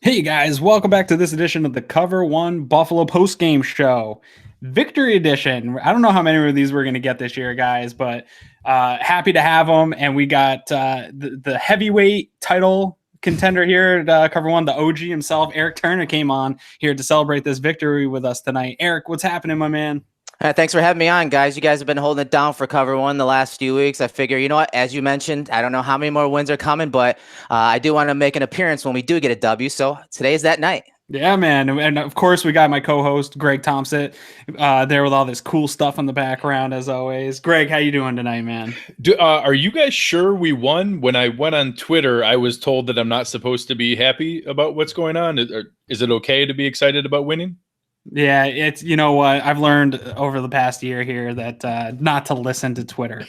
Hey guys, welcome back to this edition of the Cover One Buffalo Postgame Show. Victory Edition. I don't know how many of these we're going to get this year, guys, but happy to have them. And we got the heavyweight title contender here at Cover One, the OG himself, Erik Turner, came on here to celebrate this victory with us tonight. Erik, what's happening, my man? Thanks for having me on, guys. You guys have been holding it down for Cover One the last few weeks. I figure, you know what, as you mentioned, I don't know how many more wins are coming, but I do want to make an appearance when we do get a W. So today's that night. Yeah, man. And of course, we got my co-host, Greg Tompsett, there with all this cool stuff in the background, as always. Greg, how you doing tonight, man? Are you guys sure we won? When I went on Twitter, I was told that I'm not supposed to be happy about what's going on. Is it okay to be excited about winning? Yeah, it's, you know what, I've learned over the past year here that not to listen to Twitter.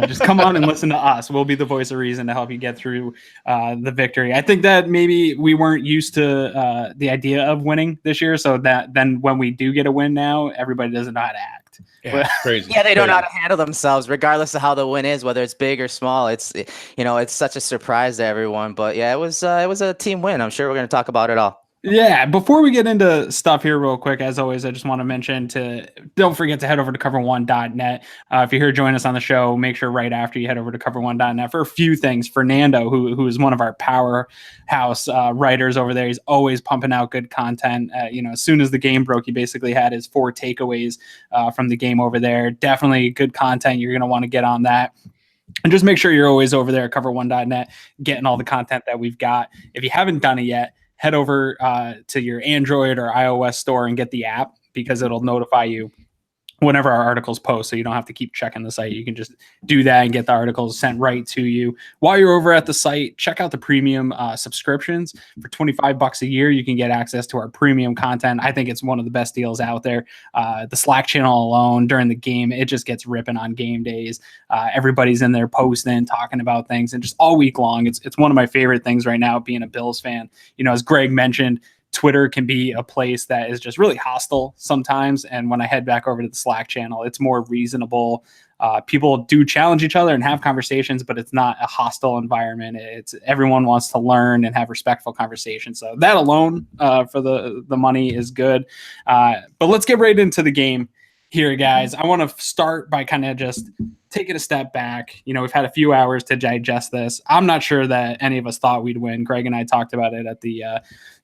Just come on and listen to us. We'll be the voice of reason to help you get through the victory. I think that maybe we weren't used to the idea of winning this year, so that then when we do get a win now, everybody doesn't know how to act. Yeah, crazy. Yeah, they don't know how to handle themselves, regardless of how the win is, whether it's big or small. It's such a surprise to everyone. But yeah, it was a team win. I'm sure we're going to talk about it all. Yeah, before we get into stuff here real quick, as always, I just want to mention don't forget to head over to cover1.net. If you're here join us on the show, make sure right after you head over to cover1.net for a few things. Fernando, who is one of our powerhouse writers over there, he's always pumping out good content. As soon as the game broke, he basically had his 4 takeaways from the game over there. Definitely good content. You're going to want to get on that. And just make sure you're always over there at cover1.net getting all the content that we've got. If you haven't done it yet, head over to your Android or iOS store and get the app, because it'll notify you whenever our articles post, so you don't have to keep checking the site. You can just do that and get the articles sent right to you. While you're over at the site, check out the premium subscriptions. For $25 a year, you can get access to our premium content. I think it's one of the best deals out there. The Slack channel alone during the game, it just gets ripping on game days. Everybody's in there posting, talking about things, and just all week long. It's one of my favorite things right now, being a Bills fan. As Greg mentioned, Twitter can be a place that is just really hostile sometimes. And when I head back over to the Slack channel, it's more reasonable. People do challenge each other and have conversations, but it's not a hostile environment. It's everyone wants to learn and have respectful conversations. So that alone for the money is good. But let's get right into the game here, guys. I want to start by kind of just taking a step back. We've had a few hours to digest this. I'm not sure that any of us thought we'd win. Greg and I talked about it at the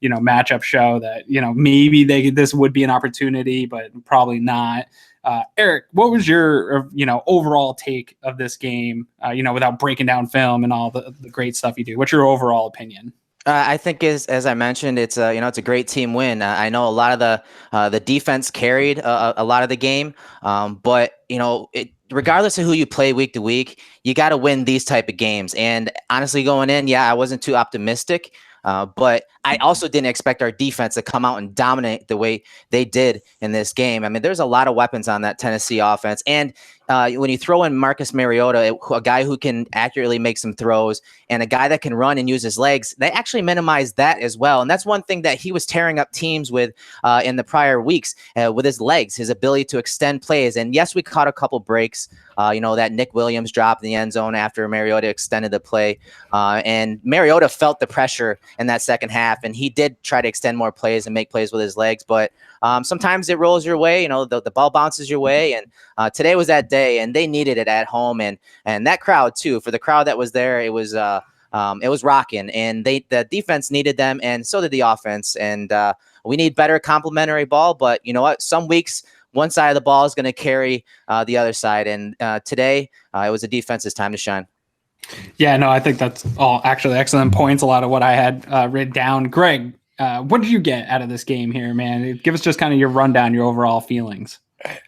matchup show that maybe this would be an opportunity, but probably not. Erik, what was your overall take of this game? Without breaking down film and all the great stuff you do, what's your overall opinion? I think as I mentioned, it's a great team win. I know a lot of the defense carried a lot of the game, but regardless of who you play week to week, you got to win these type of games. And honestly, going in, I wasn't too optimistic. But I also didn't expect our defense to come out and dominate the way they did in this game. I mean, there's a lot of weapons on that Tennessee offense. And when you throw in Marcus Mariota, a guy who can accurately make some throws and a guy that can run and use his legs, they actually minimize that as well. And that's one thing that he was tearing up teams with in the prior weeks with his legs, his ability to extend plays. And yes, we caught a couple breaks. That Nick Williams dropped in the end zone after Mariota extended the play. And Mariota felt the pressure in that second half, and he did try to extend more plays and make plays with his legs. But sometimes it rolls your way, the ball bounces your way. And today was that day, and they needed it at home. And that crowd, too, for the crowd that was there, it was rocking. And the defense needed them, and so did the offense. And we need better complementary ball. But you know what? Some weeks, one side of the ball is going to carry the other side. And today, it was the defense's time to shine. Yeah, no, I think that's all actually excellent points. A lot of what I had written down. Greg, what did you get out of this game here, man? Give us just kind of your rundown, your overall feelings.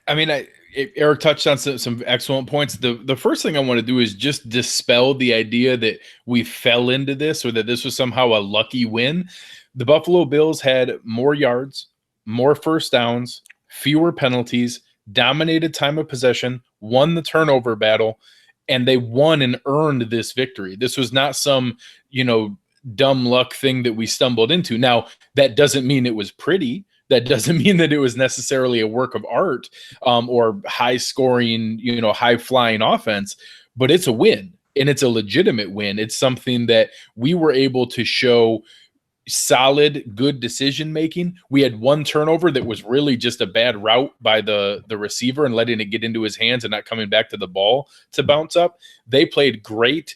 I mean, Erik touched on some excellent points. The first thing I want to do is just dispel the idea that we fell into this or that this was somehow a lucky win. The Buffalo Bills had more yards, more first downs, fewer penalties, dominated time of possession, won the turnover battle, and they won and earned this victory. This was not some, dumb luck thing that we stumbled into. Now, that doesn't mean it was pretty. That doesn't mean that it was necessarily a work of art or high scoring, high flying offense, but it's a win, and it's a legitimate win. It's something that we were able to show solid, good decision making. We had one turnover that was really just a bad route by the receiver and letting it get into his hands and not coming back to the ball to bounce up. They played great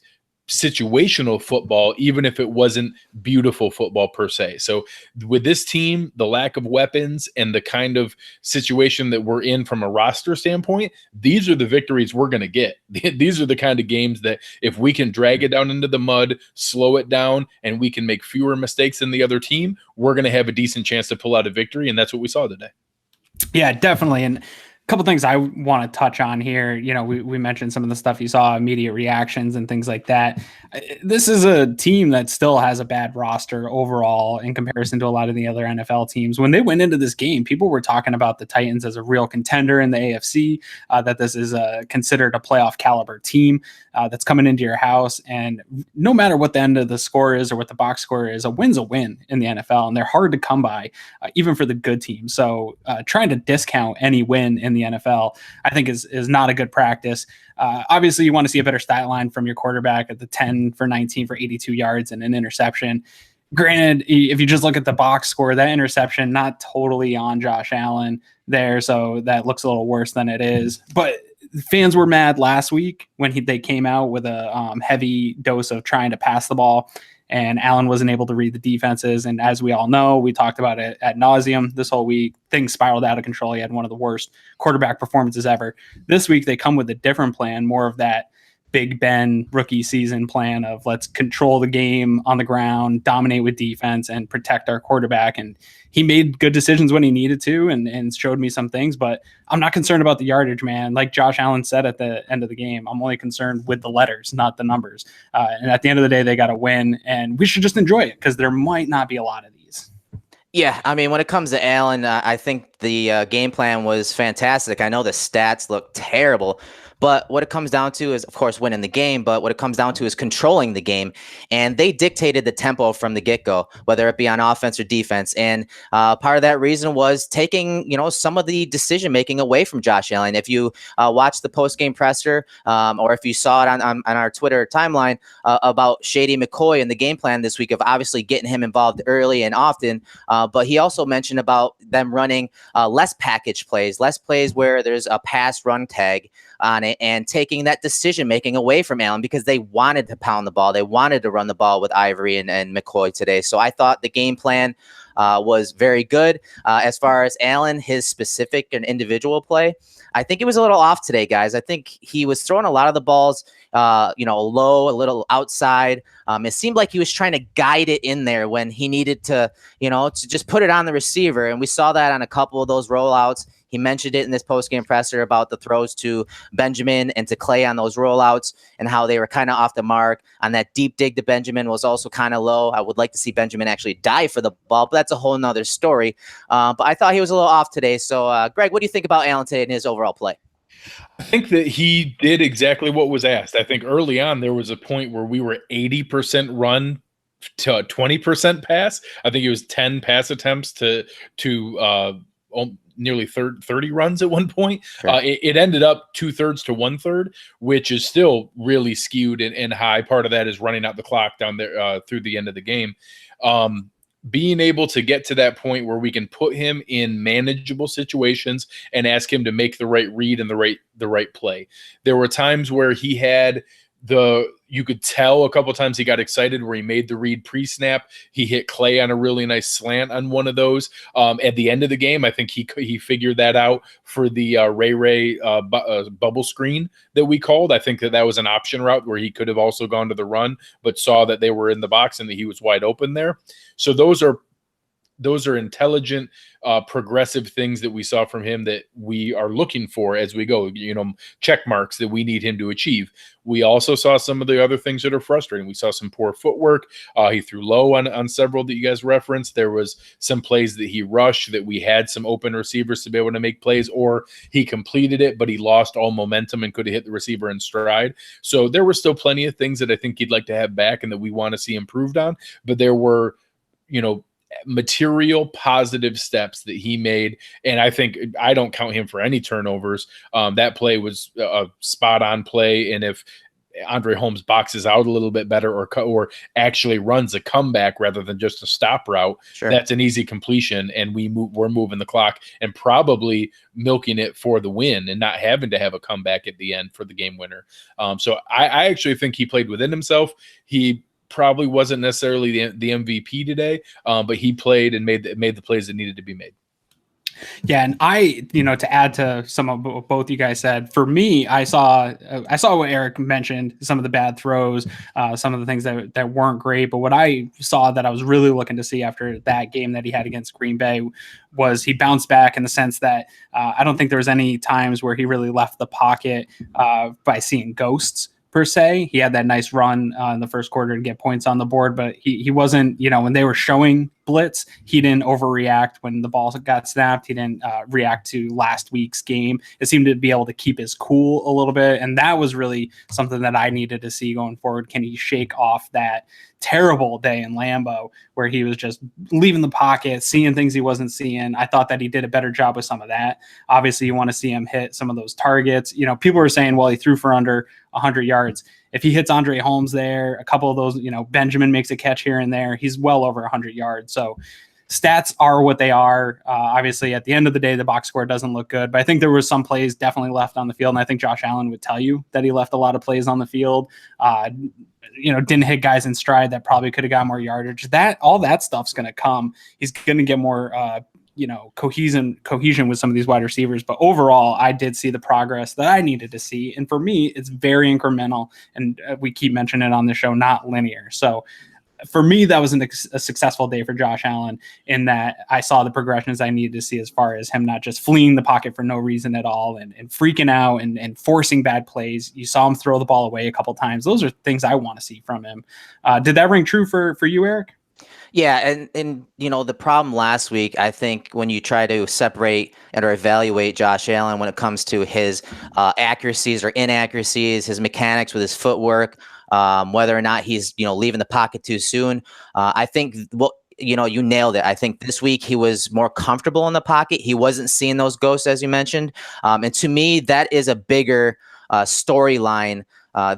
situational football, even if it wasn't beautiful football per se. So with this team, the lack of weapons and the kind of situation that we're in from a roster standpoint, these are the victories we're going to get. These are the kind of games that if we can drag it down into the mud, slow it down, and we can make fewer mistakes than the other team, we're going to have a decent chance to pull out a victory. And that's what we saw today. Yeah, definitely. And couple things I want to touch on here. You know, we mentioned some of the stuff you saw, immediate reactions and things like that. This is a team that still has a bad roster overall in comparison to a lot of the other NFL teams. When they went into this game, people were talking about the Titans as a real contender in the AFC, that this is considered a playoff caliber team that's coming into your house. And no matter what the end of the score is or what the box score is, a win's a win in the NFL, and they're hard to come by, even for the good teams. So trying to discount any win in the NFL, I think is not a good practice. Obviously, you want to see a better stat line from your quarterback at the 10 for 19 for 82 yards and an interception. Granted, if you just look at the box score, that interception, not totally on Josh Allen there, so that looks a little worse than it is. But fans were mad last week when they came out with a heavy dose of trying to pass the ball, and Allen wasn't able to read the defenses. And as we all know, we talked about it ad nauseum this whole week. Things spiraled out of control. He had one of the worst quarterback performances ever. This week, they come with a different plan, more of that Big Ben rookie season plan of let's control the game on the ground, dominate with defense, and protect our quarterback. And he made good decisions when he needed to and showed me some things, but I'm not concerned about the yardage, man. Like Josh Allen said at the end of the game, I'm only concerned with the letters, not the numbers. And at the end of the day, they got to win, and we should just enjoy it because there might not be a lot of these. Yeah, I mean, when it comes to Allen, I think the game plan was fantastic. I know the stats look terrible, but what it comes down to is, of course, winning the game. But what it comes down to is controlling the game. And they dictated the tempo from the get-go, whether it be on offense or defense. And part of that reason was taking, some of the decision-making away from Josh Allen. If you watch the post-game presser or if you saw it on our Twitter timeline about Shady McCoy and the game plan this week of obviously getting him involved early and often, but he also mentioned about them running less package plays, less plays where there's a pass run tag on it, and taking that decision making away from Allen because they wanted to pound the ball. They wanted to run the ball with Ivory and McCoy today. So I thought the game plan was very good. As far as Allen, his specific and individual play, I think it was a little off today, guys. I think he was throwing a lot of the balls, low, a little outside. It seemed like he was trying to guide it in there when he needed to, to just put it on the receiver. And we saw that on a couple of those rollouts. He mentioned it in this post-game presser about the throws to Benjamin and to Clay on those rollouts and how they were kind of off the mark. On that deep dig to Benjamin was also kind of low. I would like to see Benjamin actually dive for the ball, but that's a whole nother story. But I thought he was a little off today. So, Greg, what do you think about Allen today and his overall play? I think that he did exactly what was asked. I think early on there was a point where we were 80% run to 20% pass. I think it was 10 pass attempts to nearly 30 runs at one point. Sure. It ended up 2/3 to 1/3, which is still really skewed and high. Part of that is running out the clock down there through the end of the game. Being able to get to that point where we can put him in manageable situations and ask him to make the right read and the right play. There were times where he had you could tell a couple times he got excited where he made the read pre-snap. He hit Clay on a really nice slant on one of those. At the end of the game, I think he figured that out for the Ray bubble screen that we called. I think that was an option route where he could have also gone to the run, but saw that they were in the box and that he was wide open there. So those are intelligent, progressive things that we saw from him that we are looking for as we go, check marks that we need him to achieve. We also saw some of the other things that are frustrating. We saw some poor footwork. He threw low on several that you guys referenced. There was some plays that he rushed that we had some open receivers to be able to make plays, or he completed it, but he lost all momentum and could have hit the receiver in stride. So there were still plenty of things that I think he'd like to have back and that we want to see improved on. But there were, material positive steps that he made. And I think I don't count him for any turnovers. That play was a spot on play. And if Andre Holmes boxes out a little bit better or actually runs a comeback rather than just a stop route, that's an easy completion, and we're moving the clock and probably milking it for the win and not having to have a comeback at the end for the game winner. So I actually think he played within himself. He probably wasn't necessarily the MVP today, but he played and made the plays that needed to be made. Yeah, and to add to some of what both you guys said, for me, I saw what Erik mentioned, some of the bad throws, some of the things that weren't great. But what I saw that I was really looking to see after that game that he had against Green Bay was he bounced back in the sense that I don't think there was any times where he really left the pocket by seeing ghosts per se. He had that nice run in the first quarter to get points on the board, but he wasn't, when they were showing blitz, he didn't overreact when the ball got snapped. He didn't react to last week's game. It seemed to be able to keep his cool a little bit, and that was really something that I needed to see going forward. Can he shake off that terrible day in Lambeau where he was just leaving the pocket, seeing things he wasn't seeing? I thought that he did a better job with some of that. Obviously, you want to see him hit some of those targets. People were saying, well, he threw for under 100 yards. If he hits Andre Holmes there, a couple of those, Benjamin makes a catch here and there, he's well over 100 yards. So stats are what they are. Obviously, at the end of the day, the box score doesn't look good, but I think there was some plays definitely left on the field, and I think Josh Allen would tell you that he left a lot of plays on the field. Didn't hit guys in stride that probably could have got more yardage. All that stuff's going to come. He's going to get more cohesion with some of these wide receivers. But overall, I did see the progress that I needed to see. And for me, it's very incremental. And we keep mentioning it on the show, not linear. So for me, that was a successful day for Josh Allen in that I saw the progressions I needed to see as far as him not just fleeing the pocket for no reason at all and freaking out and forcing bad plays. You saw him throw the ball away a couple times. Those are things I want to see from him. Did that ring true for you, Erik? Yeah, and the problem last week, I think when you try to separate or evaluate Josh Allen when it comes to his accuracies or inaccuracies, his mechanics with his footwork, whether or not he's leaving the pocket too soon, I think you nailed it. I think this week he was more comfortable in the pocket. He wasn't seeing those ghosts, as you mentioned, and to me that is a bigger storyline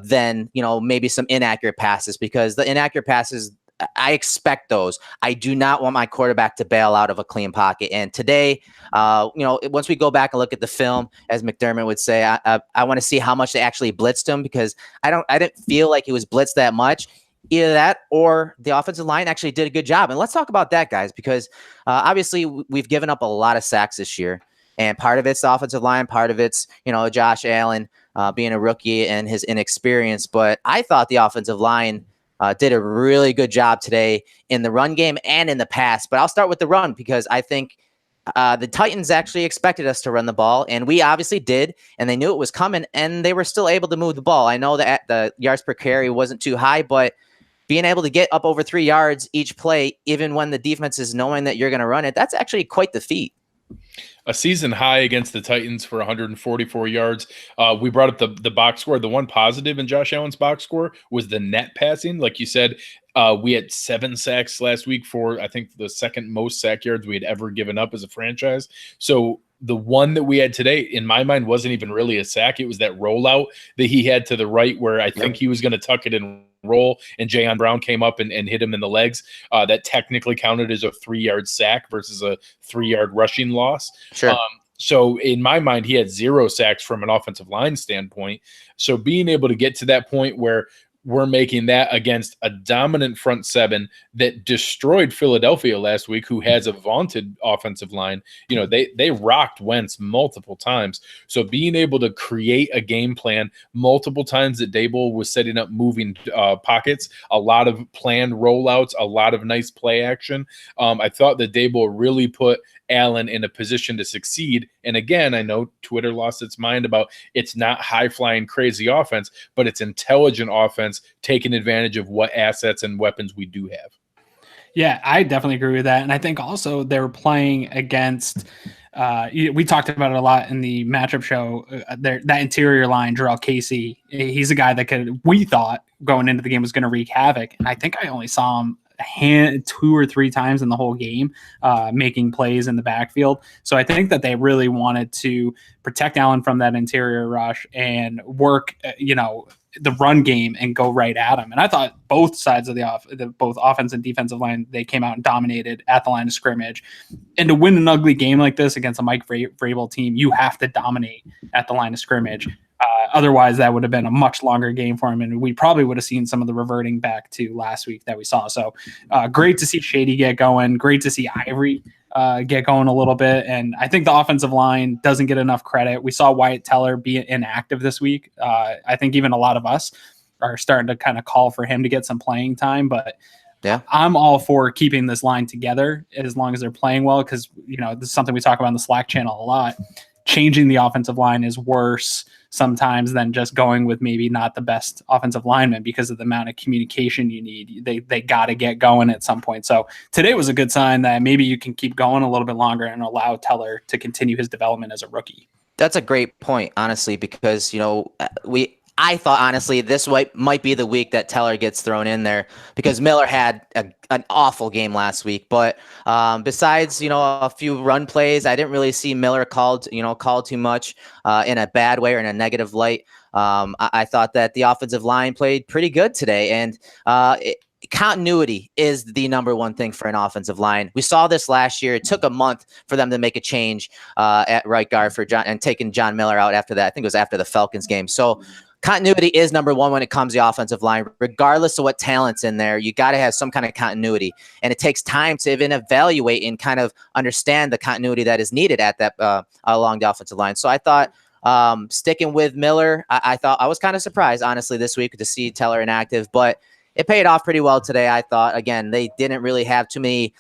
than maybe some inaccurate passes, because the inaccurate passes, I expect those. I do not want my quarterback to bail out of a clean pocket. And today, once we go back and look at the film, as McDermott would say, I want to see how much they actually blitzed him, because I didn't feel like he was blitzed that much. Either that or the offensive line actually did a good job. And let's talk about that, guys, because obviously we've given up a lot of sacks this year. And part of it's the offensive line, part of it's, Josh Allen being a rookie and his inexperience. But I thought the offensive line did a really good job today in the run game and in the pass. But I'll start with the run, because I think the Titans actually expected us to run the ball, and we obviously did, and they knew it was coming, and they were still able to move the ball. I know that the yards per carry wasn't too high, but being able to get up over 3 yards each play, even when the defense is knowing that you're going to run it, that's actually quite the feat. A season high against the Titans for 144 yards. We brought up the box score. The one positive in Josh Allen's box score was the net passing. Like you said, we had 7 sacks last week for, I think, the second most sack yards we had ever given up as a franchise. So the one that we had today, in my mind, wasn't even really a sack. It was that rollout that he had to the right where I think he was going to tuck it and roll, and Jayon Brown came up and hit him in the legs. That technically counted as a 3-yard sack versus a 3-yard rushing loss. Sure. So in my mind, he had 0 sacks from an offensive line standpoint. So being able to get to that point where we're making that against a dominant front seven that destroyed Philadelphia last week, who has a vaunted offensive line. They rocked Wentz multiple times. So being able to create a game plan multiple times that Dable was setting up moving pockets, a lot of planned rollouts, a lot of nice play action. I thought that Dable really put Allen in a position to succeed. And again, I know Twitter lost its mind about it's not high-flying, crazy offense, but it's intelligent offense taking advantage of what assets and weapons we do have. Yeah, I definitely agree with that. And I think also they were playing against we talked about it a lot in the matchup show. That interior line, Jarrell Casey, he's a guy that we thought going into the game was going to wreak havoc. And I think I only saw him 2 or 3 times in the whole game, making plays in the backfield. So I think that they really wanted to protect Allen from that interior rush and work, the run game and go right at them. And I thought both sides of both offense and defensive line, they came out and dominated at the line of scrimmage. And to win an ugly game like this against a Mike Vrabel team, you have to dominate at the line of scrimmage. Otherwise, that would have been a much longer game for him, and we probably would have seen some of the reverting back to last week that we saw. So great to see Shady get going. Great to see Ivory get going a little bit. And I think the offensive line doesn't get enough credit. We saw Wyatt Teller be inactive this week. I think even a lot of us are starting to kind of call for him to get some playing time, but yeah, I'm all for keeping this line together as long as they're playing well, because, this is something we talk about in the Slack channel a lot. Changing the offensive line is worse sometimes than just going with maybe not the best offensive lineman because of the amount of communication you need. They got to get going at some point. So today was a good sign that maybe you can keep going a little bit longer and allow Teller to continue his development as a rookie. That's a great point, honestly, because, I thought, honestly, this might be the week that Teller gets thrown in there, because Miller had an awful game last week. But besides, a few run plays, I didn't really see Miller called too much in a bad way or in a negative light. I thought that the offensive line played pretty good today. And continuity is the number one thing for an offensive line. We saw this last year. It took a month for them to make a change at right guard for John, and taking John Miller out after that. I think it was after the Falcons game. So continuity is number one when it comes to the offensive line. Regardless of what talent's in there, you got to have some kind of continuity. And it takes time to even evaluate and kind of understand the continuity that is needed at that along the offensive line. So I thought sticking with Miller, I thought I was kind of surprised, honestly, this week to see Teller inactive, but it paid off pretty well today, I thought. Again, they didn't really have too many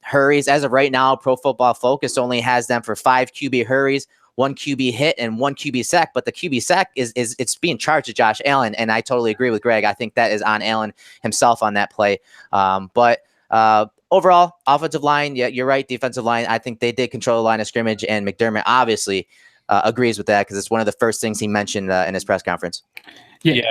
hurries. As of right now, Pro Football Focus only has them for 5 QB hurries, 1 QB hit, and 1 QB sack. But the QB sack it's being charged to Josh Allen, and I totally agree with Greg. I think that is on Allen himself on that play. But overall, offensive line, yeah, you're right. Defensive line, I think they did control the line of scrimmage, and McDermott obviously agrees with that because it's one of the first things he mentioned in his press conference. Yeah,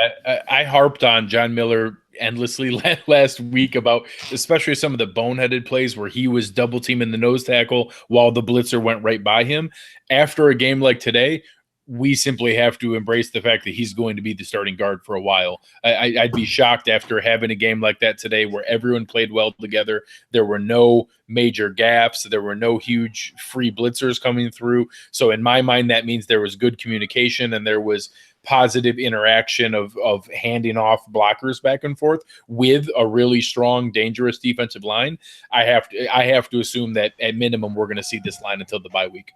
I harped on John Miller endlessly last week about especially some of the boneheaded plays where he was double teaming the nose tackle while the blitzer went right by him. After a game like today, we simply have to embrace the fact that he's going to be the starting guard for a while. I'd be shocked after having a game like that today where everyone played well together. There were no major gaps. There were no huge free blitzers coming through. So in my mind, that means there was good communication and there was positive interaction of handing off blockers back and forth with a really strong, dangerous defensive line. I have to assume that at minimum we're going to see this line until the bye week.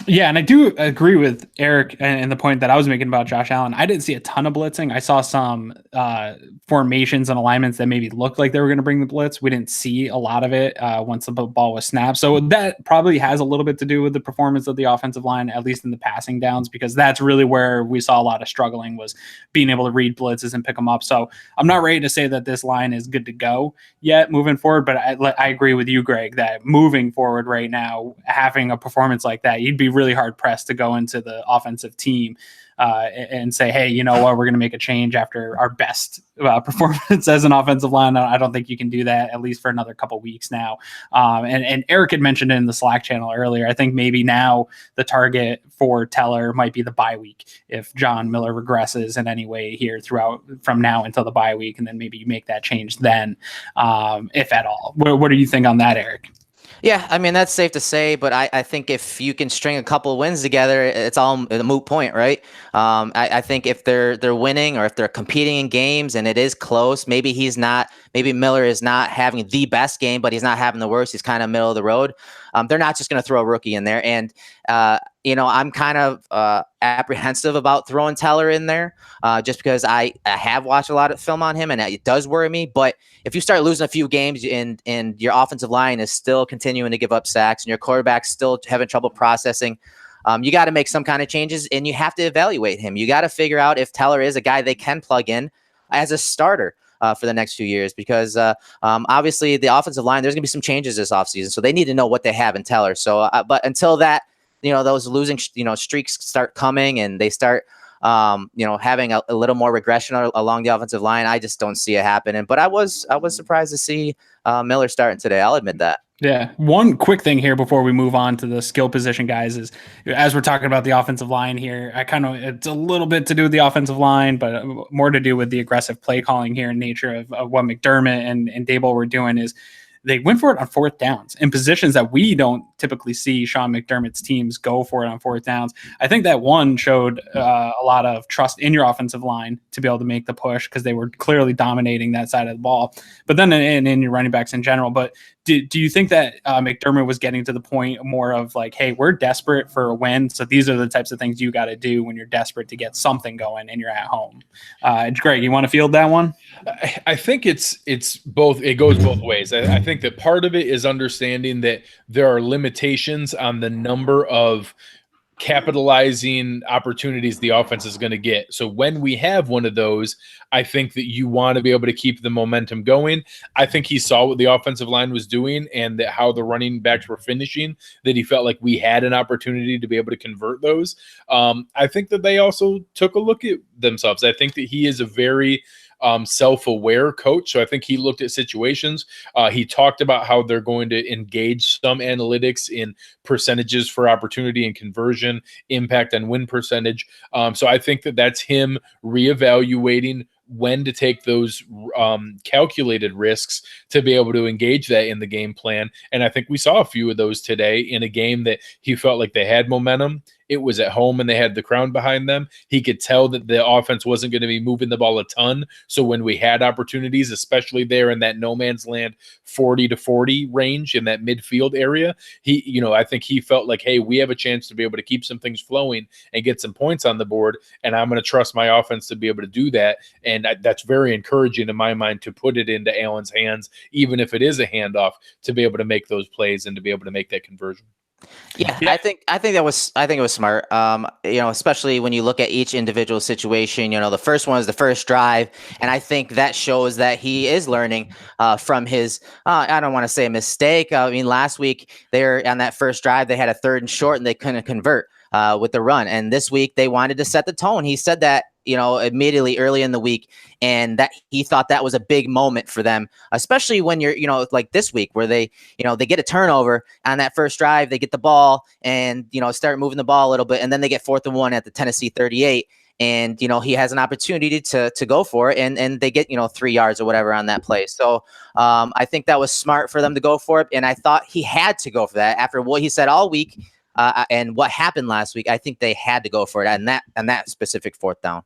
Yeah, and I do agree with Eric and the point that I was making about Josh Allen. I didn't see a ton of blitzing. I saw some formations and alignments that maybe looked like they were going to bring the blitz. We didn't see a lot of it once the ball was snapped. So that probably has a little bit to do with the performance of the offensive line, at least in the passing downs, because that's really where we saw a lot of struggling, was being able to read blitzes and pick them up. So I'm not ready to say that this line is good to go yet moving forward, but I agree with you, Greg, that moving forward right now, having a performance like that, you'd be really hard pressed to go into the offensive team and say, hey, you know what, we're going to make a change after our best performance as an offensive line. I don't think you can do that, at least for another couple weeks now. And Eric had mentioned it in the Slack channel earlier. I think maybe now the target for Teller might be the bye week if John Miller regresses in any way here throughout from now until the bye week, and then maybe you make that change then, if at all. What do you think on that, Eric? Yeah, I mean, that's safe to say, but I think if you can string a couple of wins together, it's all a moot point, right? I think if they're winning or if they're competing in games and it is close, maybe Miller is not having the best game, but he's not having the worst. He's kind of middle of the road. They're not just going to throw a rookie in there. And, I'm kind of apprehensive about throwing Teller in there just because I have watched a lot of film on him and it does worry me. But if you start losing a few games and your offensive line is still continuing to give up sacks and your quarterback's still having trouble processing, you got to make some kind of changes and you have to evaluate him. You got to figure out if Teller is a guy they can plug in as a starter for the next few years, because obviously the offensive line, there's going to be some changes this offseason. So they need to know what they have in Teller. So, but until that, those losing, streaks start coming and they start having a little more regression along the offensive line. I just don't see it happening. But I was surprised to see Miller starting today. I'll admit that. Yeah. One quick thing here before we move on to the skill position guys is, as we're talking about the offensive line here, it's a little bit to do with the offensive line, but more to do with the aggressive play calling here in nature of what McDermott and Daboll were doing is they went for it on fourth downs in positions that we don't typically see Sean McDermott's teams go for it on fourth downs. I think that one showed a lot of trust in your offensive line to be able to make the push because they were clearly dominating that side of the ball, but then in your running backs in general. But do you think that McDermott was getting to the point more of like, hey, we're desperate for a win, so these are the types of things you got to do when you're desperate to get something going and you're at home? Greg, you want to field that one? I think it's both. It goes both ways. I think that part of it is understanding that there are limitations on the number of capitalizing opportunities the offense is going to get. So when we have one of those, I think that you want to be able to keep the momentum going. I think he saw what the offensive line was doing and that how the running backs were finishing, that he felt like we had an opportunity to be able to convert those. I think that they also took a look at themselves. I think that he is a very self-aware coach. So I think he looked at situations. He talked about how they're going to engage some analytics in percentages for opportunity and conversion, impact on win percentage. So I think that that's him reevaluating when to take those calculated risks to be able to engage that in the game plan. And I think we saw a few of those today in a game that he felt like they had momentum. It was at home and they had the crowd behind them. He could tell that the offense wasn't going to be moving the ball a ton. So when we had opportunities, especially there in that no man's land 40-40 range in that midfield area, I think he felt like, hey, we have a chance to be able to keep some things flowing and get some points on the board. And I'm going to trust my offense to be able to do that. And that's very encouraging in my mind to put it into Allen's hands, even if it is a handoff, to be able to make those plays and to be able to make that conversion. Yeah, I think it was smart. Especially when you look at each individual situation. The first one is the first drive, and I think that shows that he is learning from his. I don't want to say a mistake. I mean, last week they on that first drive they had a 3rd and short and they couldn't convert with the run, and this week they wanted to set the tone. He said that immediately early in the week, and that he thought that was a big moment for them, especially when you're, like this week where they get a turnover on that first drive, they get the ball and, start moving the ball a little bit. And then they get 4th and 1 at the Tennessee 38. And, he has an opportunity to go for it and they get, 3 yards or whatever on that play. So I think that was smart for them to go for it. And I thought he had to go for that after what he said all week and what happened last week. I think they had to go for it on that specific 4th down.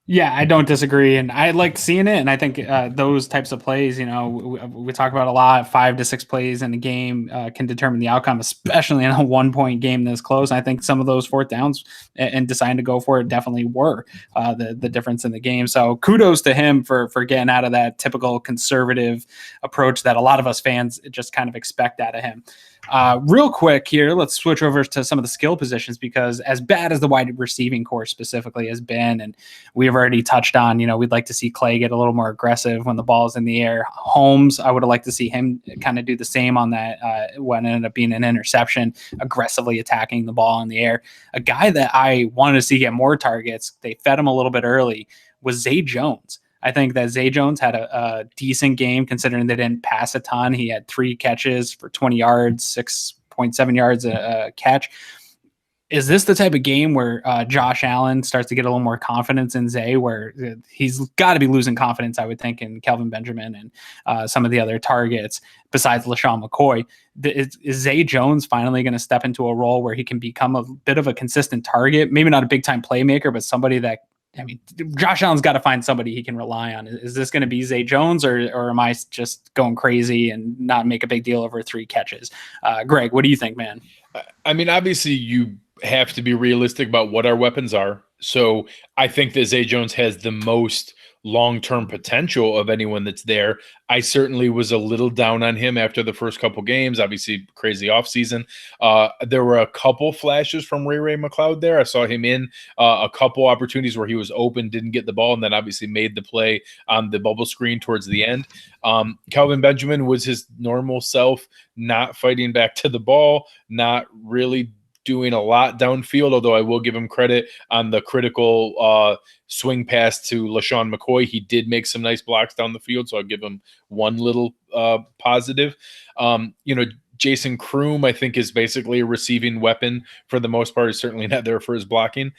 Yeah, I don't disagree, and I liked seeing it. And I think those types of plays, we talk about a lot. 5 to 6 plays in a game can determine the outcome, especially in a 1-point game this close. And I think some of those 4th downs and deciding to go for it definitely were the difference in the game. So kudos to him for getting out of that typical conservative approach that a lot of us fans just kind of expect out of him. Real quick here, let's switch over to some of the skill positions, because as bad as the wide receiving core specifically has been, and we have already touched on, we'd like to see Clay get a little more aggressive when the ball's in the air. Holmes, I would have liked to see him kind of do the same on that when it ended up being an interception, aggressively attacking the ball in the air. A guy that I wanted to see get more targets, they fed him a little bit early, was Zay Jones. I think that Zay Jones had a decent game considering they didn't pass a ton. He had 3 catches for 20 yards, 6.7 yards a catch. Is this the type of game where Josh Allen starts to get a little more confidence in Zay, where he's got to be losing confidence, I would think, in Kelvin Benjamin and some of the other targets besides LaShawn McCoy? Is Zay Jones finally going to step into a role where he can become a bit of a consistent target? Maybe not a big-time playmaker, but somebody that, Josh Allen's got to find somebody he can rely on. Is this going to be Zay Jones, or am I just going crazy and not make a big deal over 3 catches? Greg, what do you think, man? I mean, obviously you have to be realistic about what our weapons are. So I think that Zay Jones has the most long-term potential of anyone that's there. I certainly was a little down on him after the first couple games, obviously crazy offseason. There were a couple flashes from Ray McLeod there. I saw him in a couple opportunities where he was open, didn't get the ball, and then obviously made the play on the bubble screen towards the end. Kelvin Benjamin was his normal self, not fighting back to the ball, not really doing a lot downfield, although I will give him credit on the critical swing pass to LaShawn McCoy. He did make some nice blocks down the field, so I'll give him one little positive. Jason Kroom, I think, is basically a receiving weapon for the most part. He's certainly not there for his blocking.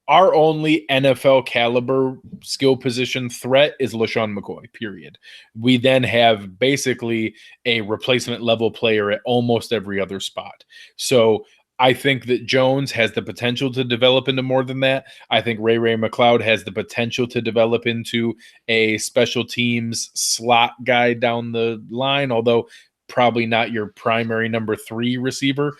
Our only NFL caliber skill position threat is LaShawn McCoy, period. We then have basically a replacement level player at almost every other spot. So I think that Jones has the potential to develop into more than that. I think Ray McLeod has the potential to develop into a special teams slot guy down the line, although probably not your primary number 3 receiver.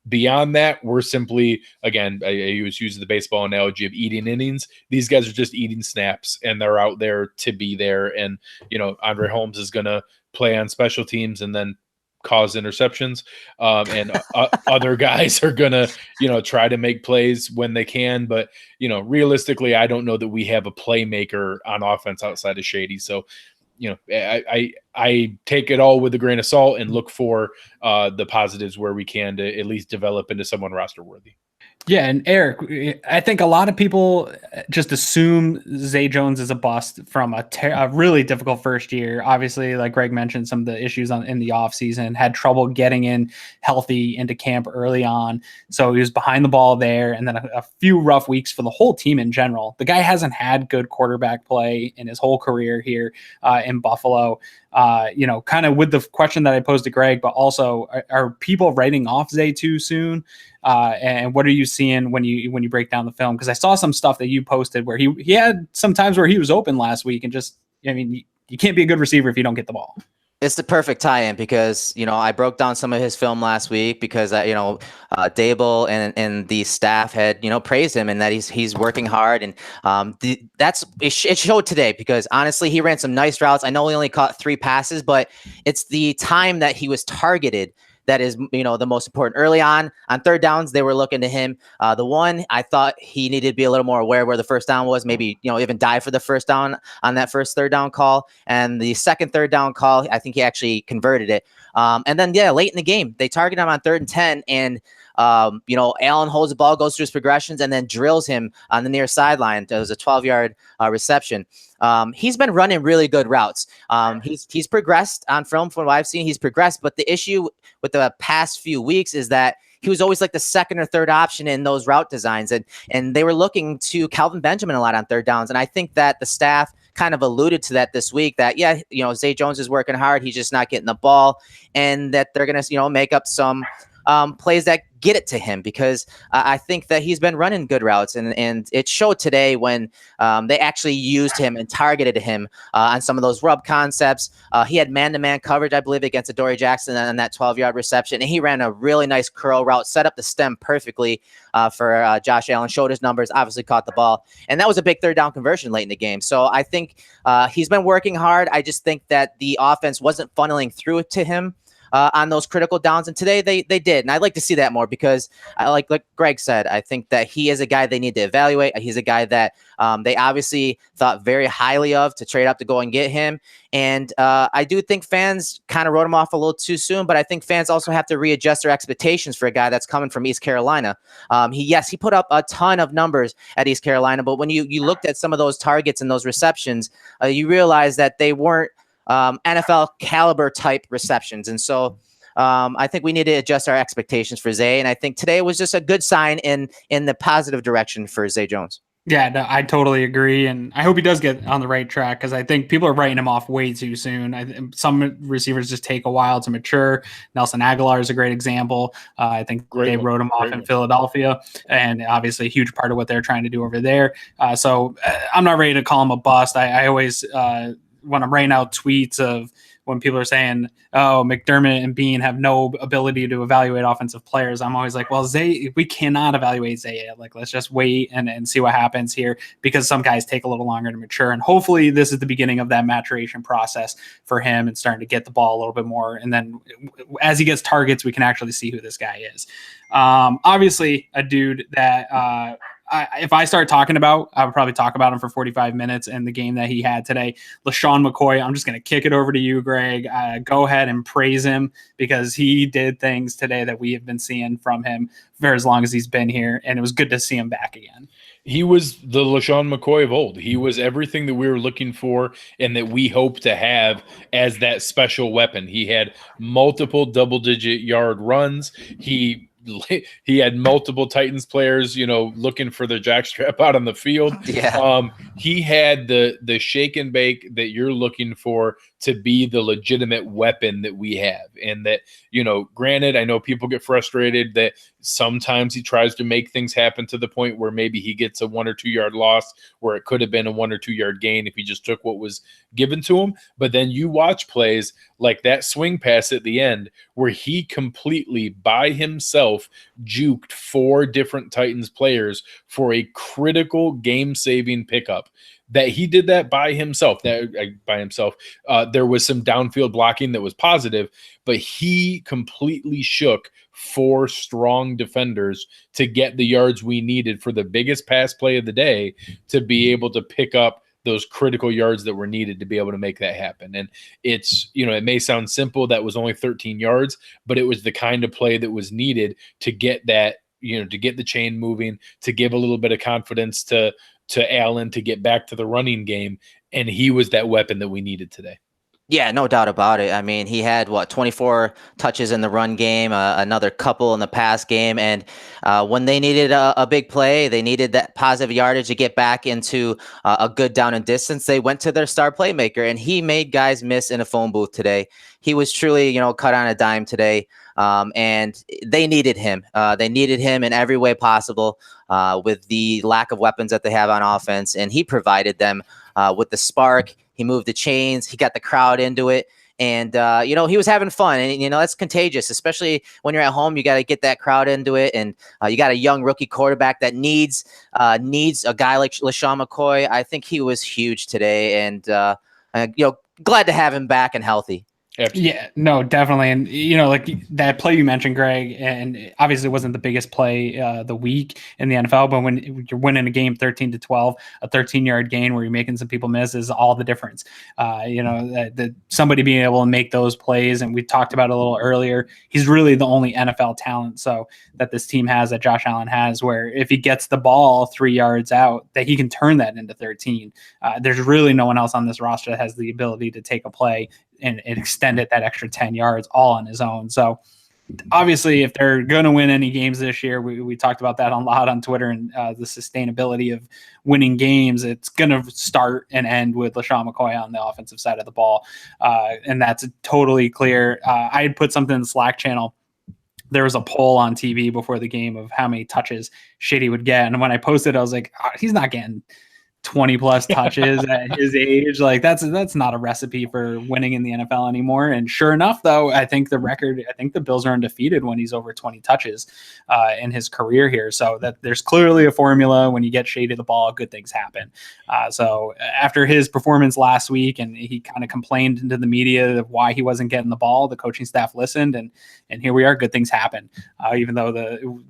Beyond that, we're simply, again, I was using the baseball analogy of eating innings. These guys are just eating snaps, and they're out there to be there. And, Andre Holmes is going to play on special teams and then cause interceptions. And other guys are going to, try to make plays when they can. But, realistically, I don't know that we have a playmaker on offense outside of Shady. So, I take it all with a grain of salt and look for the positives where we can to at least develop into someone roster worthy. Yeah, and Eric, I think a lot of people just assume Zay Jones is a bust from a really difficult first year. Obviously, like Greg mentioned, some of the issues in the offseason, had trouble getting in healthy into camp early on. So he was behind the ball there, and then a few rough weeks for the whole team in general. The guy hasn't had good quarterback play in his whole career here in Buffalo. Kind of with the question that I posed to Greg, but also are people writing off Zay too soon? And what are you seeing when you break down the film? Because I saw some stuff that you posted where he had some times where he was open last week, and you can't be a good receiver if you don't get the ball. It's the perfect tie-in because, I broke down some of his film last week because, Dable and the staff had, praised him and that he's working hard. And it showed today because, honestly, he ran some nice routes. I know he only caught 3 passes, but it's the time that he was targeted that is, the most important. Early on third downs, they were looking to him. The one, I thought he needed to be a little more aware where the first down was, maybe, even dive for the first down on that first third down call. And the second third down call, I think he actually converted it. And then, late in the game, they target him on 3rd and 10, and Elam holds the ball, goes through his progressions, and then drills him on the near sideline. It was a 12-yard reception. He's been running really good routes. He's progressed on film from what I've seen. He's progressed, but the issue with the past few weeks is that he was always like the second or third option in those route designs, and they were looking to Calvin Benjamin a lot on 3rd downs. And I think that the staff kind of alluded to that this week, that Zay Jones is working hard, he's just not getting the ball, and that they're gonna make up some plays that get it to him, because I think that he's been running good routes, and it showed today when they actually used him and targeted him on some of those rub concepts. He had man-to-man coverage, I believe, against Adoree Jackson on that 12-yard reception, and he ran a really nice curl route, set up the stem perfectly for Josh Allen, showed his numbers, obviously caught the ball, and that was a big 3rd down conversion late in the game. So I think he's been working hard. I just think that the offense wasn't funneling through it to him on those critical downs, and today they did, and I'd like to see that more, because I like Greg said, I think that he is a guy they need to evaluate. He's a guy that they obviously thought very highly of to trade up to go and get him, and I do think fans kind of wrote him off a little too soon, but I think fans also have to readjust their expectations for a guy that's coming from East Carolina. He put up a ton of numbers at East Carolina, but when you looked at some of those targets and those receptions, you realize that they weren't NFL caliber type receptions. And so I think we need to adjust our expectations for Zay. And I think today was just a good sign in the positive direction for Zay Jones. Yeah, no, I totally agree. And I hope he does get on the right track, because I think people are writing him off way too soon. Some receivers just take a while to mature. Nelson Aguilar is a great example. I think they wrote him off in Philadelphia, and obviously a huge part of what they're trying to do over there. So I'm not ready to call him a bust. I always when I'm writing out tweets of when people are saying, oh, McDermott and Bean have no ability to evaluate offensive players, I'm always like, well, Zay, we cannot evaluate Zay. Like, let's just wait and see what happens here, because some guys take a little longer to mature. And hopefully this is the beginning of that maturation process for him and starting to get the ball a little bit more. And then as he gets targets, we can actually see who this guy is. Obviously a dude that if I start talking about, I would probably talk about him for 45 minutes and the game that he had today. LeSean McCoy, I'm just going to kick it over to you, Greg. Go ahead and praise him because he did things today that we have been seeing from him for as long as he's been here, and it was good to see him back again. He was the LeSean McCoy of old. He was everything that we were looking for and that we hope to have as that special weapon. He had multiple double-digit yard runs. He had multiple Titans players, looking for the jackstrap out on the field. Yeah. He had the shake and bake that you're looking for to be the legitimate weapon that we have. And that, granted, I know people get frustrated that sometimes he tries to make things happen to the point where maybe he gets a 1 or 2 yard loss where it could have been a 1 or 2 yard gain if he just took what was given to him. But then you watch plays like that swing pass at the end where he completely by himself juked 4 different Titans players for a critical game-saving pickup. That he did that by himself. There was some downfield blocking that was positive, but he completely shook 4 strong defenders to get the yards we needed for the biggest pass play of the day to be able to pick up those critical yards that were needed to be able to make that happen. And it's, it may sound simple, that was only 13 yards, but it was the kind of play that was needed to get that, to get the chain moving, to give a little bit of confidence to Allen to get back to the running game. And he was that weapon that we needed today. Yeah, no doubt about it. I mean, he had 24 touches in the run game, another couple in the pass game. And when they needed a big play, they needed that positive yardage to get back into a good down and distance. They went to their star playmaker, and he made guys miss in a phone booth today. He was truly, cut on a dime today. And they needed him. They needed him in every way possible with the lack of weapons that they have on offense. And he provided them with the spark. He moved the chains. He got the crowd into it. And, he was having fun. And, that's contagious, especially when you're at home. You got to get that crowd into it. And you got a young rookie quarterback that needs a guy like LeSean McCoy. I think he was huge today. And, glad to have him back and healthy. Yeah, no, definitely. And, like that play you mentioned, Greg, and obviously it wasn't the biggest play the week in the NFL, but when you're winning a game 13-12, a 13-yard gain where you're making some people miss is all the difference. Somebody being able to make those plays, and we talked about it a little earlier, he's really the only NFL talent that this team has, that Josh Allen has, where if he gets the ball 3 yards out, that he can turn that into 13. There's really no one else on this roster that has the ability to take a play and extend it that extra 10 yards all on his own. So obviously, if they're going to win any games this year, we talked about that a lot on Twitter, and the sustainability of winning games, it's going to start and end with LeSean McCoy on the offensive side of the ball. And that's totally clear. I had put something in the Slack channel. There was a poll on TV before the game of how many touches Shady would get. And when I posted, I was like, he's not getting 20 plus touches at his age. Like that's not a recipe for winning in the NFL anymore. And sure enough, though, I think the Bills are undefeated when he's over 20 touches in his career here. So that there's clearly a formula. When you get Shady the ball, good things happen. So after his performance last week, and he kind of complained into the media of why he wasn't getting the ball, the coaching staff listened, and here we are. Good things happen. Even though